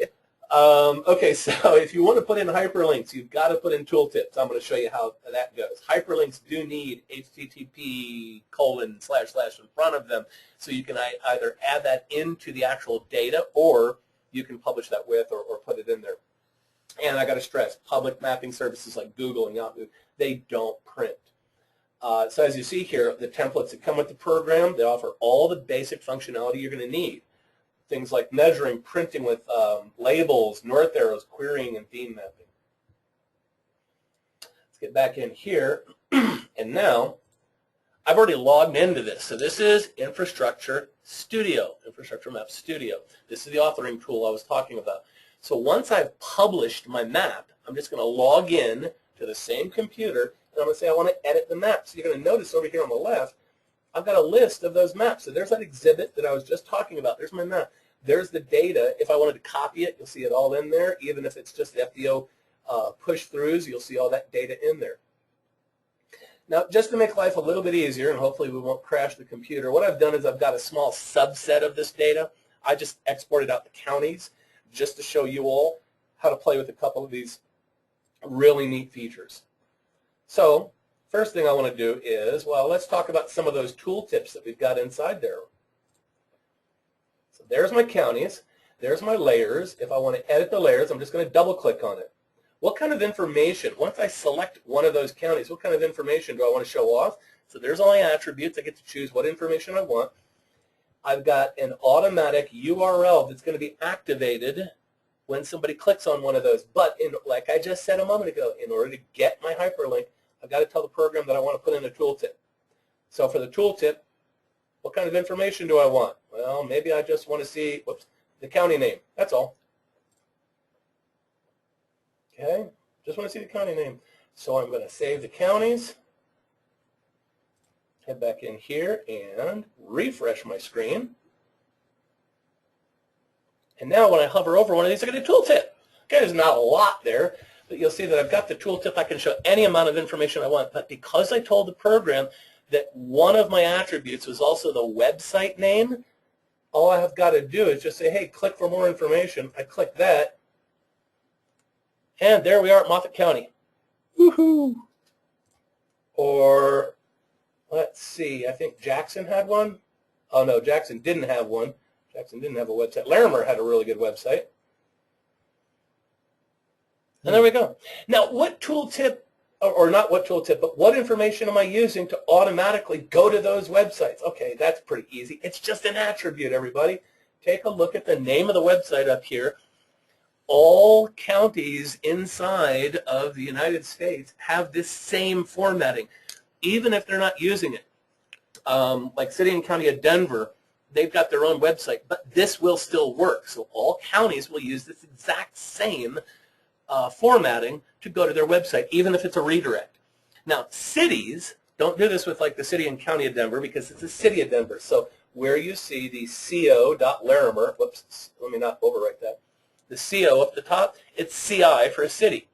Okay, so if you want to put in hyperlinks, you've got to put in tooltips. I'm going to show you how that goes. Hyperlinks do need HTTP:// in front of them, so you can either add that into the actual data or you can publish that with or put it in there. And I got to stress, public mapping services like Google and Yahoo, they don't print. So as you see here, the templates that come with the program, they offer all the basic functionality you're going to need. Things like measuring, printing with labels, north arrows, querying, and theme mapping. Let's get back in here. And now, I've already logged into this. So this is Infrastructure Studio, Infrastructure Map Studio. This is the authoring tool I was talking about. So once I've published my map, I'm just going to log in to the same computer, and I'm going to say I want to edit the map. So you're going to notice over here on the left, I've got a list of those maps. So there's that exhibit that I was just talking about. There's my map. There's the data. If I wanted to copy it, you'll see it all in there. Even if it's just FDO push-throughs, you'll see all that data in there. Now, just to make life a little bit easier, and hopefully we won't crash the computer, what I've done is I've got a small subset of this data. I just exported out the counties just to show you all how to play with a couple of these really neat features. So, first thing I want to do is, well, let's talk about some of those tooltips that we've got inside there. So there's my counties. There's my layers. If I want to edit the layers, I'm just going to double-click on it. What kind of information, once I select one of those counties, what kind of information do I want to show off? So there's all my attributes. I get to choose what information I want. I've got an automatic URL that's going to be activated when somebody clicks on one of those. But like I just said a moment ago, in order to get my hyperlink, I've got to tell the program that I want to put in a tooltip. So for the tooltip, what kind of information do I want? Well, Well, maybe I just want to see, whoops, the county name. That's all. Okay, just want to see the county name. So I'm going to save the counties, head back in here and refresh my screen. And now when I hover over one of these, I get a tooltip. Okay, there's not a lot there, but you'll see that I've got the tooltip. I can show any amount of information I want, but because I told the program that one of my attributes was also the website name, all I have got to do is just say, hey, click for more information. I click that, and there we are at Moffat County. Woohoo! Or, let's see, I think Jackson had one. Oh, no, Jackson didn't have one. Jackson didn't have a website. Larimer had a really good website. And there we go. Now, what tooltip, or not what tooltip, but what information am I using to automatically go to those websites? Okay, that's pretty easy. It's just an attribute, everybody. Take a look at the name of the website up here. All counties inside of the United States have this same formatting, even if they're not using it. Like City and County of Denver, they've got their own website, but this will still work. So all counties will use this exact same formatting to go to their website, even if it's a redirect. Now, cities don't do this with like the City and County of Denver because it's the City of Denver. So where you see the co.larimer, whoops, let me not overwrite that. The CO up the top, it's CI for a city.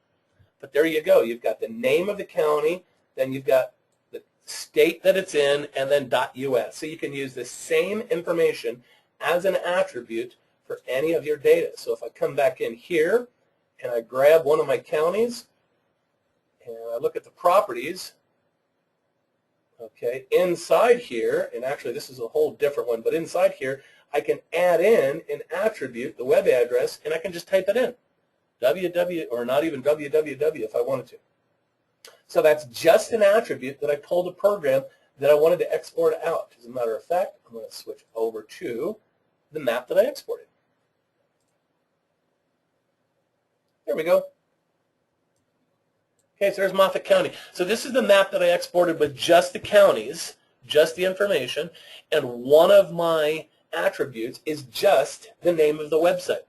But there you go. You've got the name of the county, then you've got the state that it's in, and then .us. So you can use the same information as an attribute for any of your data. So if I come back in here and I grab one of my counties and I look at the properties, okay, inside here, and actually this is a whole different one, but inside here, I can add in an attribute, the web address, and I can just type it in. www, or not even www if I wanted to. So that's just an attribute that I told the program that I wanted to export out. As a matter of fact, I'm going to switch over to the map that I exported. There we go. Okay, so there's Moffat County. So this is the map that I exported with just the counties, just the information, and one of my attributes is just the name of the website.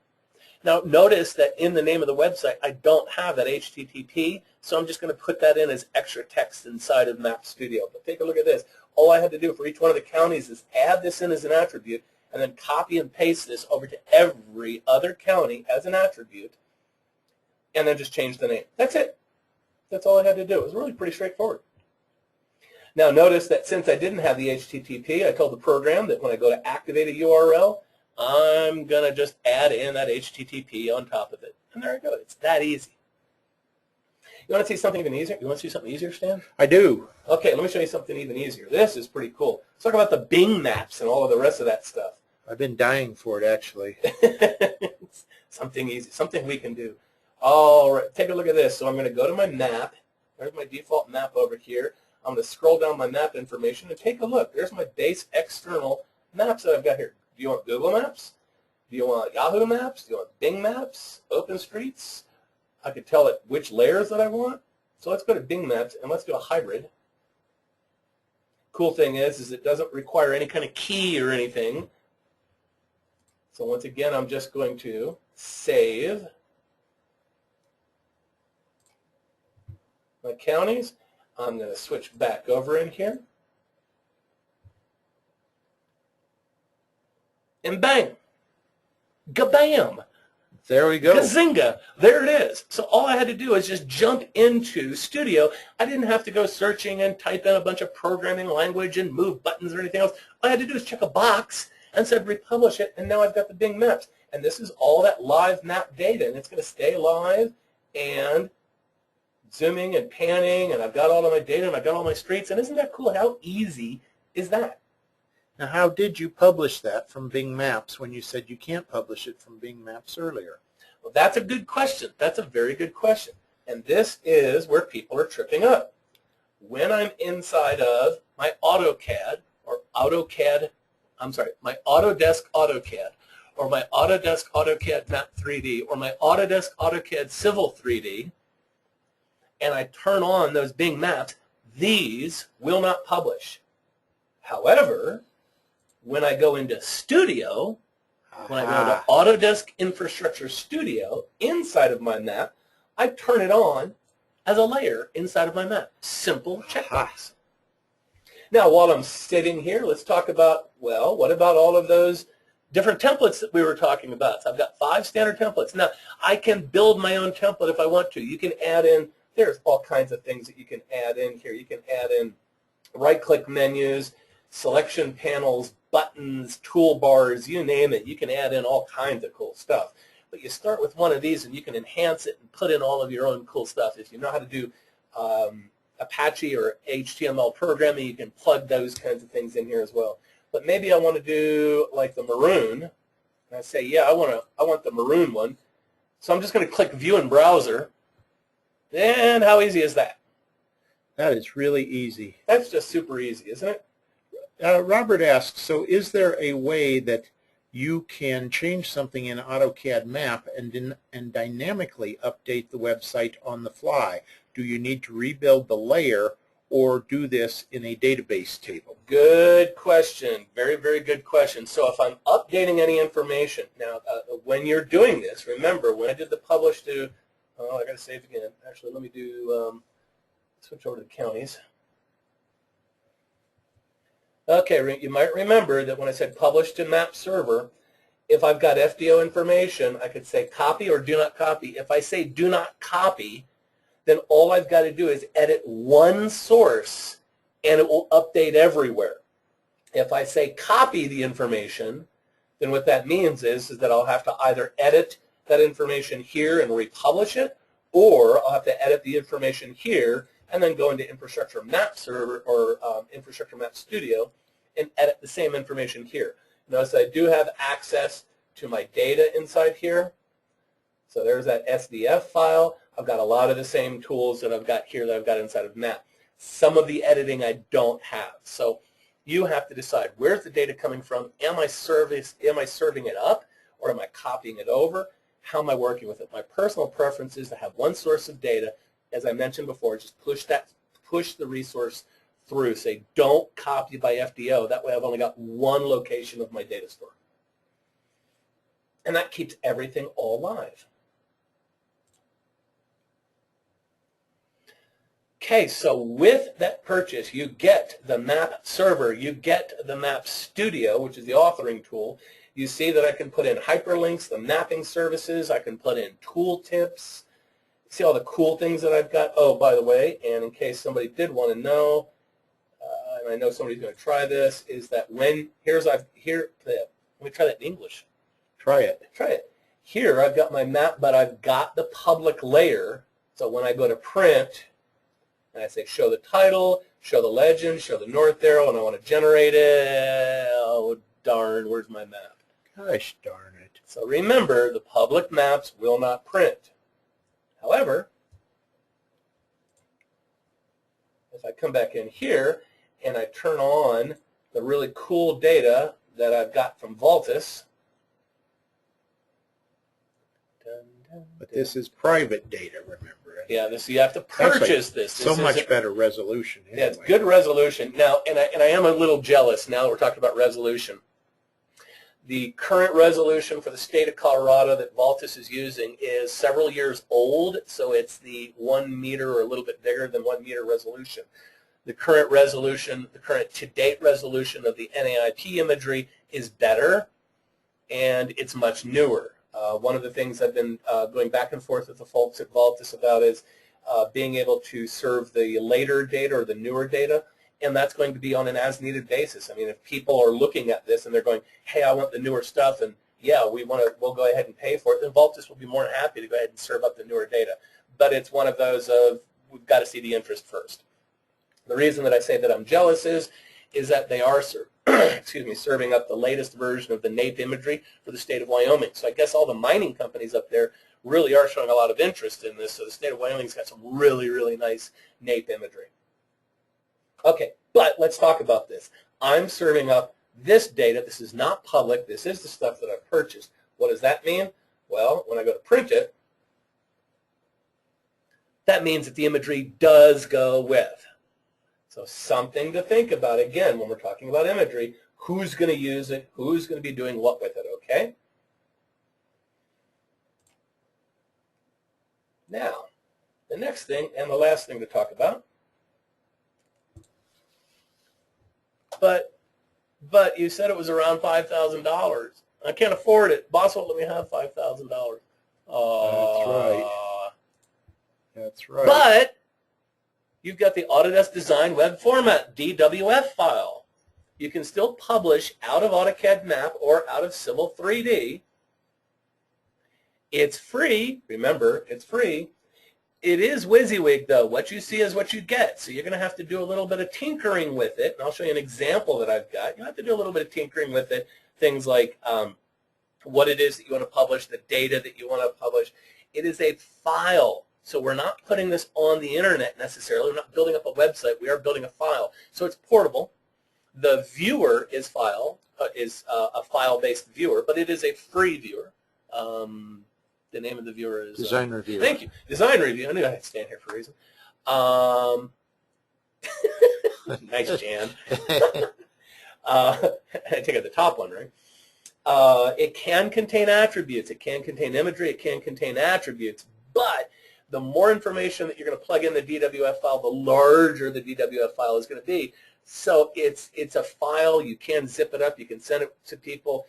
Now notice that in the name of the website I don't have that HTTP, so I'm just going to put that in as extra text inside of Map Studio. But take a look at this. All I had to do for each one of the counties is add this in as an attribute and then copy and paste this over to every other county as an attribute and then just change the name. That's it. That's all I had to do. It was really pretty straightforward. Now notice that since I didn't have the HTTP, I told the program that when I go to activate a URL, I'm going to just add in that HTTP on top of it. And there I go. It's that easy. You want to see something even easier? You want to see something easier, Stan? I do. Okay, let me show you something even easier. This is pretty cool. Let's talk about the Bing maps and all of the rest of that stuff. I've been dying for it, actually. Something easy, something we can do. All right, take a look at this. So I'm going to go to my map. There's my default map over here. I'm going to scroll down my map information and take a look. There's my base external maps that I've got here. Do you want Google Maps? Do you want Yahoo Maps? Do you want Bing Maps? OpenStreets? I could tell it which layers that I want. So let's go to Bing Maps and let's do a hybrid. Cool thing is it doesn't require any kind of key or anything. So once again, I'm just going to save my counties. I'm going to switch back over in here. And bang, gabam, There we go. gazinga, there it is. So all I had to do is just jump into Studio. I didn't have to go searching and type in a bunch of programming language and move buttons or anything else. All I had to do is check a box and said republish it, and now I've got the Bing Maps. And this is all that live map data, and it's going to stay live and zooming and panning, and I've got all of my data, and I've got all my streets, and isn't that cool? How easy is that? Now, how did you publish that from Bing Maps when you said you can't publish it from Bing Maps earlier? Well, that's a good question. That's a very good question. And this is where people are tripping up. When I'm inside of my AutoCAD, or AutoCAD, my Autodesk AutoCAD, or my Autodesk AutoCAD Map 3D, or my Autodesk AutoCAD Civil 3D, and I turn on those Bing Maps, these will not publish. However, When I go into Studio, when I go into Autodesk Infrastructure Studio, inside of my map, I turn it on as a layer inside of my map. Simple checkbox. Now, while I'm sitting here, let's talk about, well, what about all of those different templates that we were talking about? So I've got 5 standard templates. Now, I can build my own template if I want to. You can add in, there's all kinds of things that you can add in here. You can add in right-click menus, selection panels, buttons, toolbars, you name it. You can add in all kinds of cool stuff. But you start with one of these and you can enhance it and put in all of your own cool stuff. If you know how to do Apache or HTML programming, you can plug those kinds of things in here as well. But maybe I want to do like the maroon. And I say, yeah, I want the maroon one. So I'm just going to click View in Browser. And how easy is that? That is really easy. That's just super easy, isn't it? Robert asks, so is there a way that you can change something in AutoCAD Map and dynamically update the website on the fly? Do you need to rebuild the layer or do this in a database table? Good question. Very, very good question. So if I'm updating any information, now when you're doing this, remember when I did the publish to, oh, I got to save again. Actually, let me do, switch over to the counties. Okay, you might remember that when I said publish to map server, if I've got FDO information, I could say copy or do not copy. If I say do not copy, then all I've got to do is edit one source and it will update everywhere. If I say copy the information, then what that means is that I'll have to either edit that information here and republish it, or I'll have to edit the information here and then go into Infrastructure Map Server or Infrastructure Map Studio and edit the same information here. Notice I do have access to my data inside here. So there's that SDF file. I've got a lot of the same tools that I've got here that I've got inside of Map. Some of the editing I don't have. So you have to decide, where's the data coming from? Am I serving it up, or am I copying it over? How am I working with it? My personal preference is to have one source of data. As I mentioned before, just push the resource through. Say, don't copy by FDO. That way I've only got one location of my data store. And that keeps everything all live. Okay, so with that purchase, you get the map server, you get the map studio, which is the authoring tool. You see that I can put in hyperlinks, the mapping services, I can put in tooltips. See all the cool things that I've got. Oh, by the way, and in case somebody did want to know, and I know somebody's going to try this, is that let me try that in English. Try it. Try it. Here I've got my map, but I've got the public layer. So when I go to print, and I say show the title, show the legend, show the north arrow, and I want to generate it. Oh, darn, where's my map? Gosh darn it. So remember, the public maps will not print. However, if I come back in here and I turn on the really cool data that I've got from Valtis. But this is private data, remember. Yeah, you have to purchase this. So much better resolution. Anyway. Yeah, it's good resolution. Now, and I am a little jealous now that we're talking about resolution. The current resolution for the state of Colorado that Valtis is using is several years old, so it's the 1 meter or a little bit bigger than 1 meter resolution. The current resolution, the current to-date resolution of the NAIP imagery is better, and it's much newer. One of the things I've been going back and forth with the folks at Valtis about is being able to serve the later data or the newer data, and that's going to be on an as-needed basis. I mean, if people are looking at this and they're going, hey, I want the newer stuff, and yeah, we'll go ahead and pay for it, then Valtis will be more than happy to go ahead and serve up the newer data. But it's one of those of, we've got to see the interest first. The reason that I say that I'm jealous is that they are serving up the latest version of the NAIP imagery for the state of Wyoming. So I guess all the mining companies up there really are showing a lot of interest in this. So the state of Wyoming's got some really, really nice NAIP imagery. Okay, but let's talk about this. I'm serving up this data. This is not public. This is the stuff that I've purchased. What does that mean? Well, when I go to print it, that means that the imagery does go with. So something to think about, again, when we're talking about imagery, who's going to use it, who's going to be doing what with it, okay? Now, the next thing and the last thing to talk about, but you said it was around $5,000. I can't afford it. Boss won't let me have $5,000. That's right. That's right. But you've got the Autodesk Design Web Format, DWF file. You can still publish out of AutoCAD Map or out of Civil 3D. It's free. Remember, it's free. It is WYSIWYG, though. What you see is what you get. So you're going to have to do a little bit of tinkering with it. And I'll show you an example that I've got. You'll have to do a little bit of tinkering with it. Things like what it is that you want to publish, the data that you want to publish. It is a file. So we're not putting this on the internet necessarily. We're not building up a website. We are building a file. So it's portable. The viewer is a file-based viewer, but it is a free viewer. The name of the viewer is Design Review. Thank you. Design Review. I knew I had to stand here for a reason. Nice, Jan. I take it the top one, right? It can contain attributes. It can contain imagery. It can contain attributes. But the more information that you're going to plug in the DWF file, the larger the DWF file is going to be. So it's a file. You can zip it up. You can send it to people.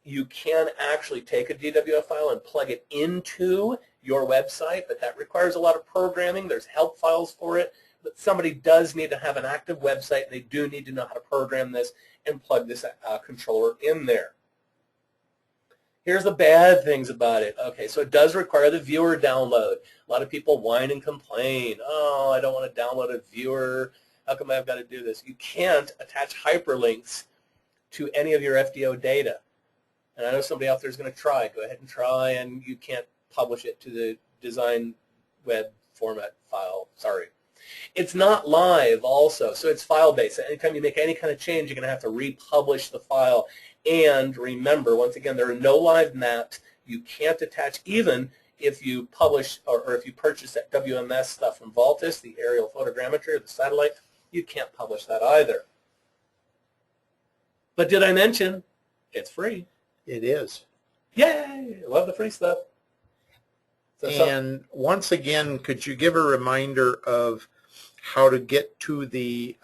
You can actually take a DWF file and plug it into your website, but that requires a lot of programming. There's help files for it, but somebody does need to have an active website, and they do need to know how to program this and plug this controller in there. Here's the bad things about it. Okay, so it does require the viewer download. A lot of people whine and complain. Oh, I don't want to download a viewer. How come I've got to do this? You can't attach hyperlinks to any of your FDO data. And I know somebody out there is going to try. Go ahead and try, and you can't publish it to the design web format file. Sorry. It's not live also, so it's file-based. Anytime you make any kind of change, you're going to have to republish the file. And remember, once again, there are no live maps. You can't attach, even if you publish or if you purchase that WMS stuff from Valtis, the aerial photogrammetry or the satellite, you can't publish that either. But did I mention it's free? It is. Yay! Love the free stuff. And once again, could you give a reminder of how to get to the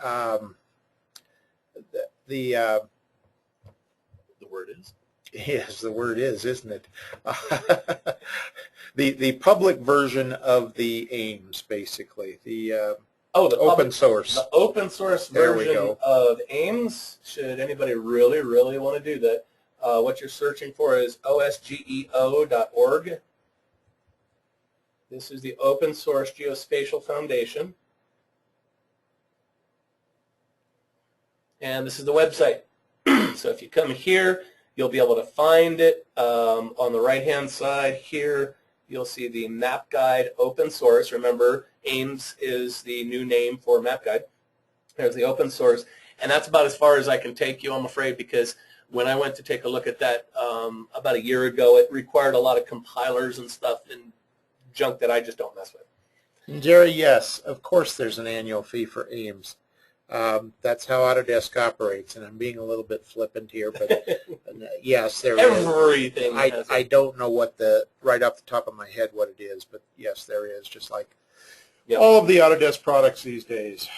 word is? Yes, the word is, isn't it? the public version of the AIMS, basically. The open source. The open source version of AIMS, should anybody really, really want to do that. What you're searching for is osgeo.org. This is the Open Source Geospatial Foundation. And this is the website. So if you come here, you'll be able to find it. On the right-hand side here, you'll see the Map Guide Open Source. Remember, AIMS is the new name for Map Guide. There's the open source. And that's about as far as I can take you, I'm afraid, because when I went to take a look at that about a year ago, it required a lot of compilers and stuff and junk that I just don't mess with. And Jerry, yes, of course there's an annual fee for AIMS. That's how Autodesk operates, and I'm being a little bit flippant here, but yes, there is. Everything. I don't know what right off the top of my head what it is, but yes, there is, just like all of the Autodesk products these days.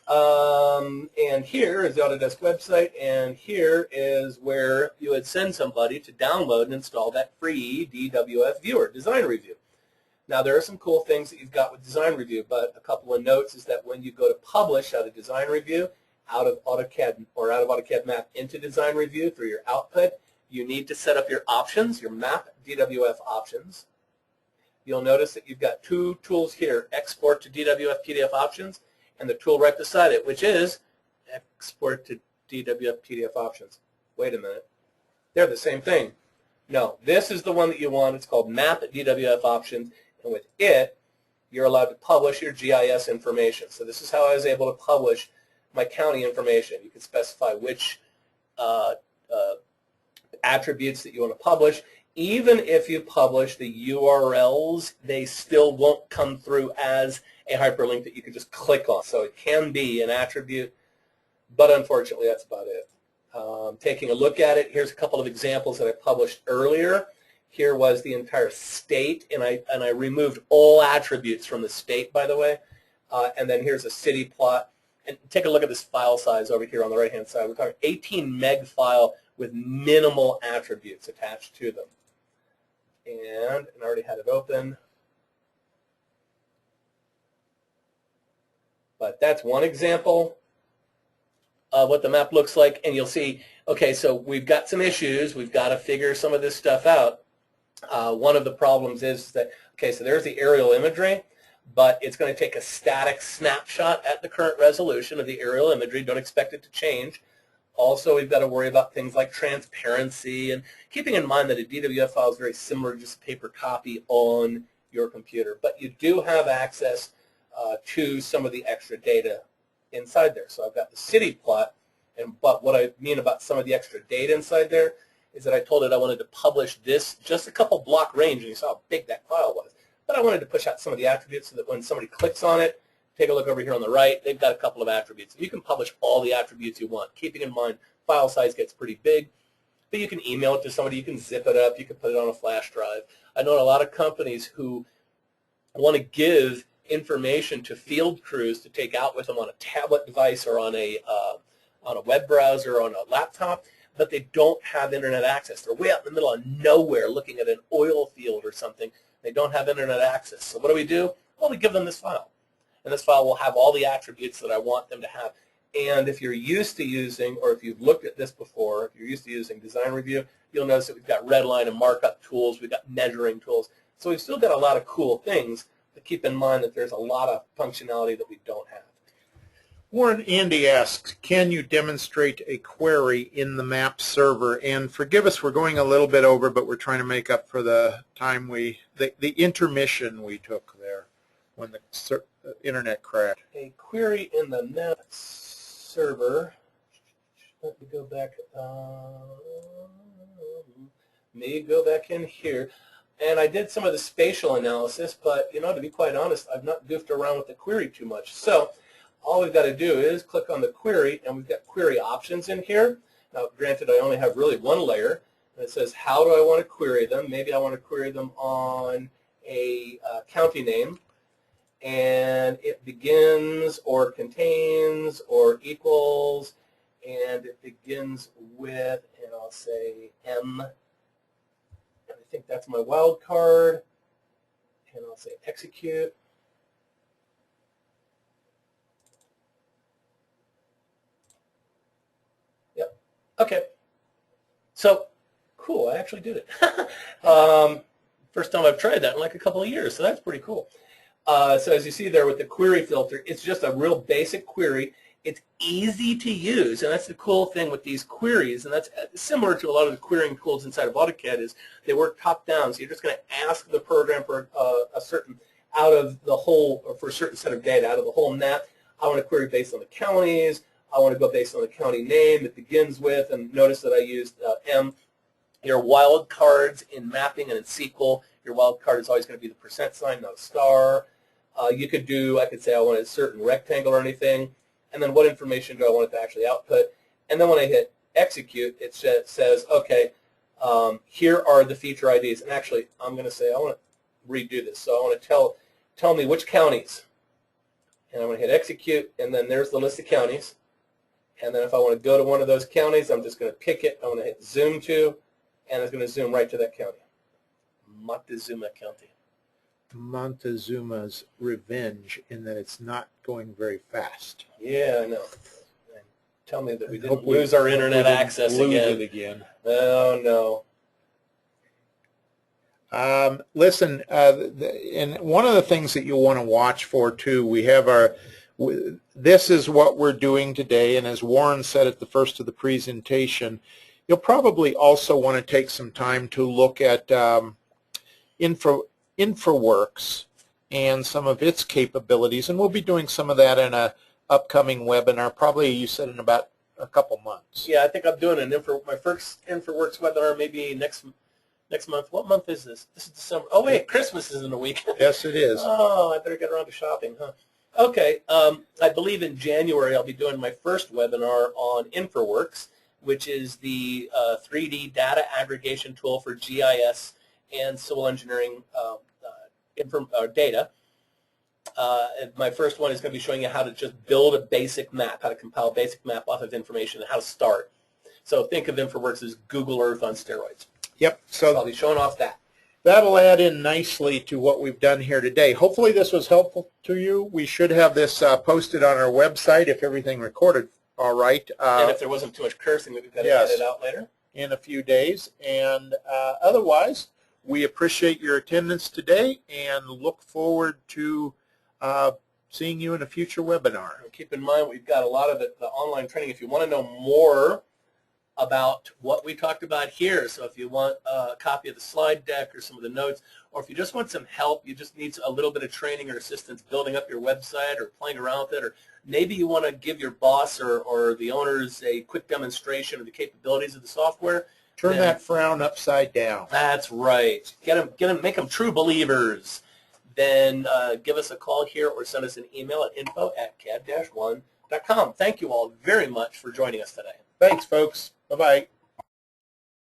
And here is the Autodesk website, and here is where you would send somebody to download and install that free DWF viewer, Design Review. Now, there are some cool things that you've got with Design Review, but a couple of notes is that when you go to publish out of Design Review, out of AutoCAD or out of AutoCAD Map into Design Review through your output, you need to set up your options, your Map DWF options. You'll notice that you've got two tools here, Export to DWF PDF Options, and the tool right beside it, which is Export to DWF PDF Options. Wait a minute. They're the same thing. No, this is the one that you want. It's called Map DWF Options, and with it, you're allowed to publish your GIS information. So this is how I was able to publish my county information. You can specify which attributes that you want to publish, even if you publish the URLs, they still won't come through as a hyperlink that you can just click on. So it can be an attribute, but unfortunately that's about it. Taking a look at it, here's a couple of examples that I published earlier. Here was the entire state, and I removed all attributes from the state, by the way. And then here's a city plot. And take a look at this file size over here on the right-hand side. We're talking 18 meg file with minimal attributes attached to them. And I already had it open. But that's one example of what the map looks like. And you'll see, okay, so we've got some issues. We've got to figure some of this stuff out. One of the problems is that, okay, so there's the aerial imagery, but it's going to take a static snapshot at the current resolution of the aerial imagery. Don't expect it to change. Also, we've got to worry about things like transparency and keeping in mind that a DWF file is very similar to just a paper copy on your computer. But you do have access to some of the extra data inside there. So I've got the city plot, but what I mean about some of the extra data inside there is that I told it I wanted to publish this just a couple block range, and you saw how big that file was. But I wanted to push out some of the attributes so that when somebody clicks on it, take a look over here on the right, they've got a couple of attributes. You can publish all the attributes you want, keeping in mind file size gets pretty big, but you can email it to somebody, you can zip it up, you can put it on a flash drive. I know a lot of companies who want to give information to field crews to take out with them on a tablet device or on a web browser or on a laptop, but they don't have internet access. They're way out in the middle of nowhere looking at an oil field or something. They don't have internet access. So what do? Well, we give them this file. And this file will have all the attributes that I want them to have. And if you're used to using, or if you've looked at this before, if you're used to using Design Review, you'll notice that we've got redline and markup tools, we've got measuring tools. So we've still got a lot of cool things, but keep in mind that there's a lot of functionality that we don't have. Warren, Andy asks, can you demonstrate a query in the map server? And forgive us, we're going a little bit over, but we're trying to make up for the time the intermission we took there when the internet crashed. A query in the map server. Let me go back. May go back in here. And I did some of the spatial analysis, but to be quite honest, I've not goofed around with the query too much. So all we've got to do is click on the query, and we've got query options in here. Now, granted, I only have really one layer, and it says, how do I want to query them? Maybe I want to query them on a county name, and it begins or contains or equals, and it begins with, and I'll say M, and I think that's my wild card, and I'll say execute. Okay, so cool, I actually did it. First time I've tried that in like a couple of years, so that's pretty cool. So as you see there with the query filter, it's just a real basic query. It's easy to use, and that's the cool thing with these queries, and that's similar to a lot of the querying tools inside of AutoCAD is they work top down, so you're just going to ask the program for a certain, out of the whole, or for a certain set of data out of the whole map. I want to query based on the counties. I want to go based on the county name it begins with, and notice that I used M. Your wildcards in mapping and in SQL, your wildcard is always going to be the percent sign, not a star. I could say I want a certain rectangle or anything, and then what information do I want it to actually output. And then when I hit execute, it says, okay, here are the feature IDs. And actually, I'm going to say I want to redo this. So I want to tell me which counties. And I'm going to hit execute, and then there's the list of counties. And then if I want to go to one of those counties, I'm just going to pick it. I'm going to hit zoom to, and it's going to zoom right to that county. Montezuma County. Montezuma's revenge in that it's not going very fast. Yeah, I know. And tell me that we didn't lose our internet access again. Oh, no. Listen, and one of the things that you'll want to watch for, too, we have this is what we're doing today, and as Warren said at the first of the presentation, you'll probably also want to take some time to look at InfraWorks and some of its capabilities, and we'll be doing some of that in an upcoming webinar, probably you said in about a couple months. Yeah, I think I'm doing my first InfraWorks webinar maybe Next month. What month is this? This is December. Oh, wait, Christmas is in a week. Yes, it is. Oh, I better get around to shopping, huh? Okay, I believe in January I'll be doing my first webinar on InfraWorks, which is the 3D data aggregation tool for GIS and civil engineering data. My first one is going to be showing you how to just build a basic map, how to compile a basic map off of information, and how to start. So think of InfraWorks as Google Earth on steroids. Yep. So I'll be showing off that. That'll add in nicely to what we've done here today. Hopefully this was helpful to you. We should have this posted on our website if everything recorded all right. And if there wasn't too much cursing that we've got to edit out later. In a few days. And otherwise, we appreciate your attendance today and look forward to seeing you in a future webinar. And keep in mind, we've got a lot of the online training. If you want to know more about what we talked about here, so if you want a copy of the slide deck or some of the notes, or if you just want some help, you just need a little bit of training or assistance building up your website or playing around with it, or maybe you want to give your boss or the owners a quick demonstration of the capabilities of the software. Turn that frown upside down. That's right. Get them, make them true believers. Then give us a call here or send us an email at info@cad-1.com. Thank you all very much for joining us today. Thanks, folks. Bye-bye.